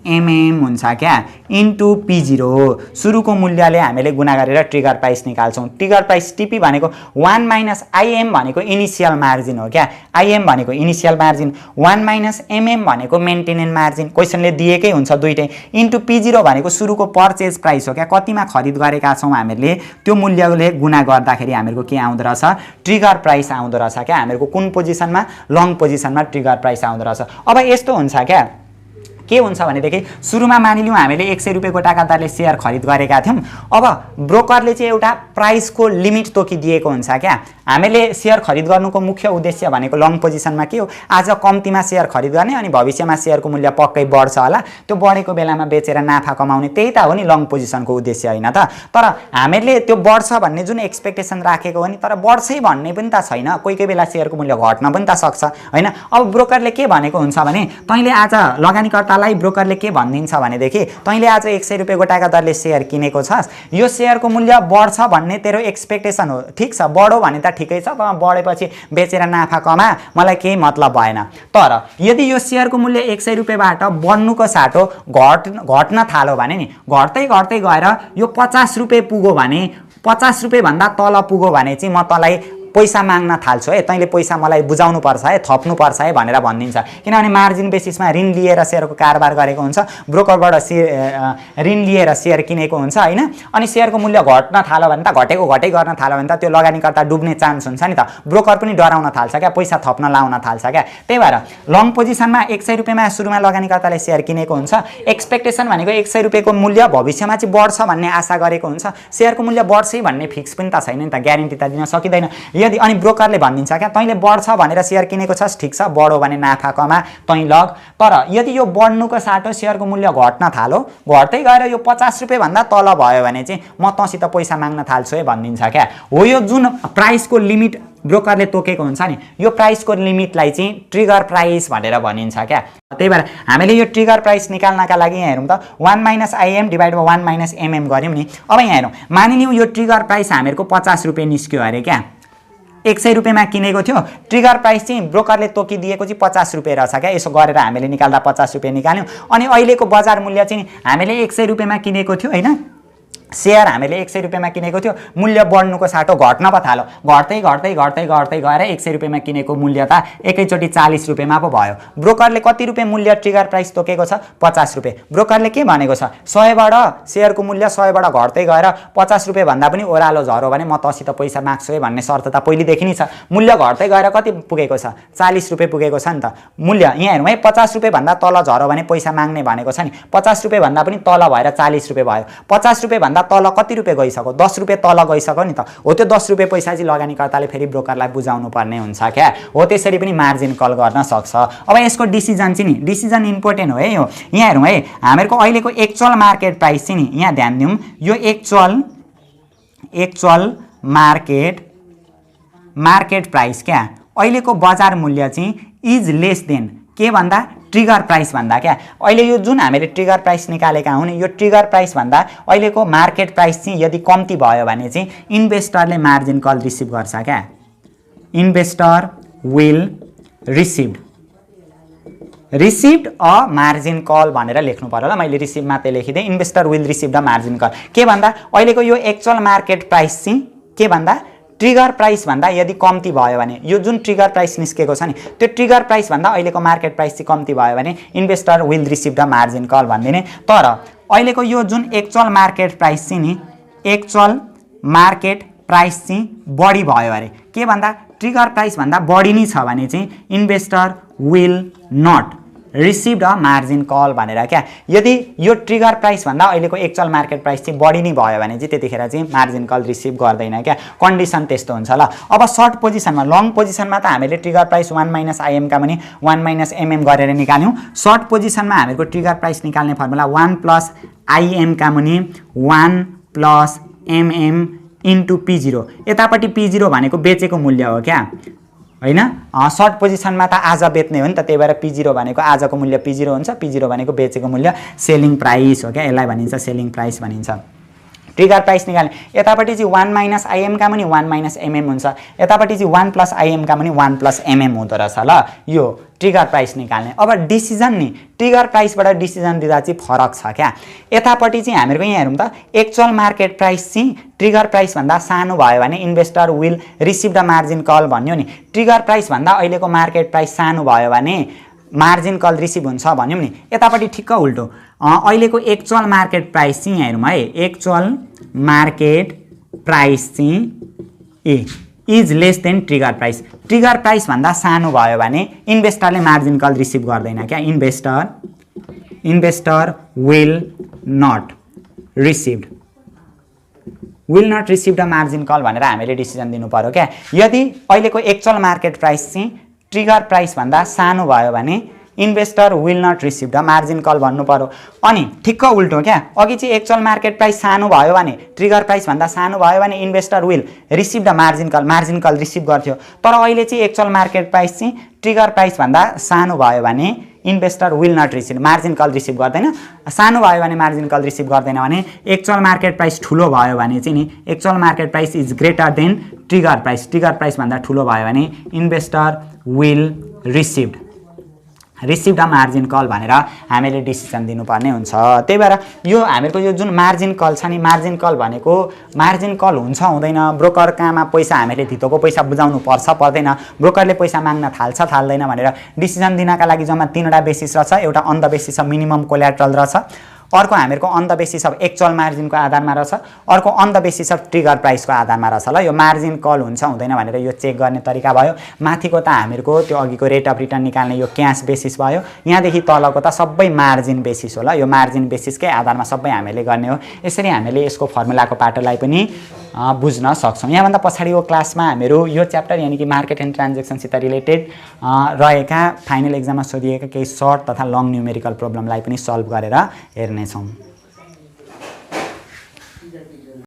MM हुन्छ क्या, इन्टु P0। सुरुको मूल्यले हामीले गुणा गरेर ट्रिगर प्राइस निकाल्छौँ। ट्रिगर प्राइस टिपी भनेको 1 - IM भनेको इनिसियल मार्जिन हो क्या, IM भनेको इनिसियल मार्जिन, 1 - MM भनेको मेन्टेनेन्स मार्जिन, क्वेसनले दिएकै हुन्छ दुईटै, इन्टु P0 भनेको सुरुको पर्चेज प्राइस हो क्या, कतिमा खरिद गरेका छौँ हामीले त्यो मूल्यले गुणा गर्दाखेरि हामीहरूको के आउँदो रहेछ, ट्रिगर प्राइस आउँदो रहेछ क्या। हामीहरूको कुन पोजिसनमा, लङ पोजिसनमा ट्रिगर प्राइस आउँदो रहेछ। अब यस्तो हुन्छ क्या, के हुन्छ भनेदेखि सुरुमा मानिलिउँ हामीले 100 रुपियाँ गोटाका दरले सेयर खरिद गरेका थियौँ। अब ब्रोकरले चाहिँ एउटा प्राइसको लिमिट तोकिदिएको हुन्छ क्या। हामीले सेयर खरिद गर्नुको मुख्य उद्देश्य भनेको लङ पोजिसनमा के हो, आज कम्तीमा सेयर खरिद गर्ने अनि भविष्यमा सेयरको मूल्य पक्कै बढ्छ होला, त्यो बढेको बेलामा बेचेर नाफा कमाउने, त्यही त हो नि लङ पोजिसनको उद्देश्य होइन त। तर हामीले त्यो बढ्छ भन्ने जुन एक्सपेक्टेसन राखेको हो नि, तर बढ्छै भन्ने पनि त छैन, कोही कोही बेला सेयरको मूल्य घट्न पनि त सक्छ होइन। अब ब्रोकरले के भनेको हुन्छ भने, तैँले आज लगानीकर्तालाई ब्रोकरले के भनिदिन्छ भनेदेखि, तैँले आज 100 रुपियाँ गोटाका दरले सेयर किनेको छस्, यो सेयरको मूल्य बढ्छ भन्ने तेरो एक्सपेक्टेसन हो, ठिक छ, बढो भने त ठिकै छ, तर बढेपछि बेचेर नाफा कमा, मलाई केही मतलब भएन। तर यदि यो सेयरको मूल्य 100 रुपियाँबाट बढ्नुको साटो घट्न थाल्यो भने नि, घट्दै गएर यो 50 रुपियाँ पुग्यो भने, 50 रुपियाँभन्दा तल पुग्यो भने चाहिँ म तँलाई पैसा माग्न थाल्छु है, तैँले पैसा मलाई बुझाउनु पर्छ है, थप्नुपर्छ है भनेर भनिदिन्छ। किनभने मार्जिन बेसिसमा ऋण लिएर सेयरको कारोबार गरेको हुन्छ, ब्रोकरबाट ऋण लिएर सेयर किनेको हुन्छ होइन। अनि सेयरको मूल्य घट्न थाल्यो भने त, घटै गर्न थाल्यो भने त त्यो लगानीकर्ता डुब्ने चान्स हुन्छ नि त, ब्रोकर पनि डराउन थाल्छ क्या, पैसा थप्न लाउन थाल्छ क्या। त्यही भएर लङ पोजिसनमा 100 रुपियाँमा सुरुमा लगानीकर्ताले सेयर किनेको हुन्छ, एक्सपेक्टेसन भनेको 100 रुपियाँको मूल्य भविष्यमा चाहिँ बढ्छ भन्ने आशा गरेको हुन्छ, सेयरको मूल्य बढ्छै भन्ने फिक्स पनि त छैन नि त, ग्यारेन्टी त दिन सकिँदैन। यदि अनि ब्रोकरले भनिदिन्छ क्या, तैँले बढ्छ भनेर सेयर किनेको छस्, ठिक छ, बढो भने नाफा कमा, तैँ लग। तर यदि यो बढ्नुको साटो सेयरको मूल्य घट्न थाल्यो, घट्दै गएर यो 50 रुपियाँभन्दा तल भयो भने चाहिँ म तँसित पैसा माग्न थाल्छु है भनिदिन्छ क्या। हो यो जुन प्राइसको लिमिट ब्रोकरले तोकेको हुन्छ नि, यो प्राइसको लिमिटलाई चाहिँ ट्रिगर प्राइस भनेर भनिन्छ क्या। त्यही भएर हामीले यो ट्रिगर प्राइस निकाल्नका लागि यहाँ हेरौँ त, 1 - IM डिभाइड बाई 1 - MM गऱ्यौँ नि। अब यहाँ हेरौँ, मानिलिउँ यो ट्रिगर प्राइस हामीहरूको 50 रुपियाँ निस्क्यो अरे क्या, 100 रुपियाँमा किनेको थियो, ट्रिगर प्राइस चाहिँ ब्रोकरले तोकिदिएको चाहिँ 50 रुपियाँ रहेछ क्या। यसो गरेर हामीले निकाल्दा 50 रुपियाँ निकाल्यौँ। अनि अहिलेको बजार मूल्य चाहिँ हामीले 100 रुपियाँमा किनेको थियो होइन, सेयर हामीले 100 रुपियाँमा किनेको थियो, मूल्य बढ्नुको साटो घट्न पो थाल्यो, घट्दै गएर 100 रुपियाँमा किनेको मूल्य त एकैचोटि 40 रुपियाँमा पो भयो। ब्रोकरले कति रुपियाँ मूल्य ट्रिगर प्राइस तोकेको छ, 50 रुपियाँ। ब्रोकरले के भनेको छ, 100बाट सेयरको मूल्य 100बाट घट्दै गएर 50 रुपियाँ भन्दा पनि ओह्रालो झर्यो भने म तँसित पैसा माग्छु है भन्ने शर्त त पहिलेदेखि नै छ। मूल्य घट्दै गएर कति पुगेको छ, 40 रुपियाँ पुगेको छ नि त मूल्य। यहाँ हेरौँ है, 50 रुपियाँ भन्दा तल झर्यो भने पैसा माग्ने भनेको छ नि, 50 रुपियाँ भन्दा पनि तल भएर 40 रुपियाँ भयो। 50 रुपियाँ भन्दा तल कति रुपियाँ गइसक्यो, 10 रुपियाँ तल गइसक्यो नि त, हो त्यो 10 रुपियाँ पैसा चाहिँ लगानीकर्ताले फेरि ब्रोकरलाई बुझाउनु पर्ने हुन्छ क्या। हो त्यसरी पनि मार्जिन कल गर्न सक्छ। अब यसको डिसिजन चाहिँ नि, डिसिजन इम्पोर्टेन्ट हो है यो। यहाँ हेरौँ है, हामीहरूको अहिलेको एक्चुअल मार्केट प्राइस चाहिँ नि, यहाँ ध्यान दिउँ, यो एक्चुअल मार्केट प्राइस क्या अहिलेको बजार मूल्य चाहिँ इज लेस देन के भन्दा ट्रिगर प्राइस भन्दा क्या अहिले यो जुन हामीले ट्रिगर प्राइस निकालेका हुन् यो ट्रिगर प्राइस भन्दा अहिलेको मार्केट प्राइस चाहिँ यदि कम्ती भयो भने चाहिँ इन्भेस्टरले मार्जिन कल रिसिभ गर्छ क्या investor will received a margin call भनेर लेख्नु पर्यो ल मैले रिसिभ मात्रै लेखिदिएँ investor will receive the margin call के भन्दा अहिलेको यो एक्चुअल मार्केट प्राइस चाहिँ के भन्दा ट्रिगर प्राइस भन्दा यदि कम्ती भयो भने यो जुन ट्रिगर प्राइस निस्केको छ नि त्यो ट्रिगर प्राइस भन्दा अहिलेको मार्केट प्राइस चाहिँ कम्ती भयो भने investor will receive the margin call भनिदिने तर अहिलेको यो जुन एक्चुअल मार्केट प्राइस चाहिँ नि एक्चुअल मार्केट प्राइस चाहिँ बढी भयो अरे के भन्दा ट्रिगर प्राइस भन्दा बढी नै छ भने चाहिँ investor will not receive a margin call भनेर क्या यदि यो ट्रिगर प्राइस भन्दा अहिलेको एक्चुअल मार्केट प्राइस चाहिँ बढी नै भयो भने चाहिँ त्यतिखेर चाहिँ मार्जिन कल रिसिभ गर्दैन क्या कन्डिसन त्यस्तो हुन्छ ल अब सर्ट पोजिसनमा लङ पोजिसनमा त हामीले ट्रिगर प्राइस 1 - IM का पनि 1 - MM गरेर निकाल्यौँ सर्ट पोजिसनमा हामीहरूको ट्रिगर प्राइस निकाल्ने फर्मुला 1 + IM का मुनि 1 + MM * P0 यतापट्टि P0 भनेको बेचेको मूल्य हो क्या हैन सर्ट पोजिसनमा त आज बेच्ने हो नि त त्यही भएर P0 भनेको आजको मूल्य P0 हुन्छ P0 भनेको बेचेको मूल्य सेलिङ प्राइस हो क्या यसलाई भनिन्छ सेलिङ प्राइस भनिन्छ ट्रिगर प्राइस निकाल्ने यतापट्टि चाहिँ 1 - IM का पनि 1 - MM हुन्छ यतापट्टि चाहिँ 1 + IM का पनि 1 + MM हुँदो रहेछ ल यो ट्रिगर प्राइस निकाल्ने अब डिसिजन नि ट्रिगर प्राइसबाट डिसिजन दिँदा चाहिँ फरक छ क्या यतापट्टि चाहिँ हामीहरूको यहाँ हेरौँ त एक्चुअल मार्केट प्राइस चाहिँ ट्रिगर प्राइस भन्दा सानो भयो भने investor will receive the margin call भन्यो नि ट्रिगर प्राइस भन्दा अहिलेको मार्केट प्राइस सानो भयो भने मार्जिन कल रिसिभ हुन्छ भन्यौँ नि यतापट्टि ठिक्क उल्टो अहिलेको एक्चुअल मार्केट प्राइस चाहिँ यहाँ हेरौँ है एक्चुअल मार्केट प्राइस चाहिँ is less then trigger price भन्दा सानो भयो भने इन्भेस्टरले मार्जिन कल रिसिभ गर्दैन क्या investor will not receive the margin call भनेर हामीले डिसिजन दिनु पर्यो क्या यदि अहिलेको एक्चुअल मार्केट प्राइस चाहिँ ट्रिगर प्राइस भन्दा सानो भयो भने investor will not receive the margin call भन्नु पर्यो अनि ठिक्क उल्टो क्या अघि चाहिँ एक्चुअल मार्केट प्राइस सानो भयो भने ट्रिगर प्राइस भन्दा सानो भयो भने investor will receive the margin call receive गर्थ्यो तर अहिले चाहिँ एक्चुअल मार्केट प्राइस चाहिँ ट्रिगर प्राइस भन्दा सानो भयो भने investor will not receive margin call receive गर्दैन सानो भयो भने मार्जिन कल रिसिभ गर्दैन भने एक्चुअल मार्केट प्राइस ठुलो भयो भने चाहिँ नि actual market price is greater than trigger price भन्दा ठुलो भयो भने investor will receive the margin call भनेर हामीले डिसिजन दिनुपर्ने हुन्छ त्यही भएर यो हामीहरूको यो जुन मार्जिन कल छ नि मार्जिन कल भनेको मार्जिन कल हुन्छ हुँदैन ब्रोकर कहाँमा पैसा हामीले धितोको पैसा बुझाउनु पर्छ पर्दैन ब्रोकरले पैसा माग्न थाल्छ थाल्दैन भनेर डिसिजन दिनका लागि जम्मा 3वटा बेसिस रहेछ एउटा on the basis of minimum collateral रहेछ अर्को हामीहरूको on the basis of actual मार्जिनको आधारमा रहेछ अर्को on the basis of trigger प्राइसको आधारमा रहेछ ल यो मार्जिन कल हुन्छ हुँदैन भनेर यो चेक गर्ने तरिका भयो माथिको त हामीहरूको त्यो अघिको रेट अफ रिटर्न निकाल्ने यो क्यास बेसिस भयो यहाँदेखि तलको त सबै मार्जिन बेसिस हो ल यो मार्जिन बेसिसकै आधारमा सबै हामीले गर्ने हो यसरी हामीले यसको फर्मुलाको पाटोलाई पनि बुझ्न सक्छौँ यहाँभन्दा पछाडिको क्लासमा हामीहरू यो च्याप्टर यानि कि मार्केट एन्ड ट्रान्जेक्सनसित रिलेटेड रहेका फाइनल एक्जाममा सोधिएका केही सर्ट तथा लङ न्युमेरिकल प्रब्लमलाई पनि सल्भ गरेर हेर्नेछौँ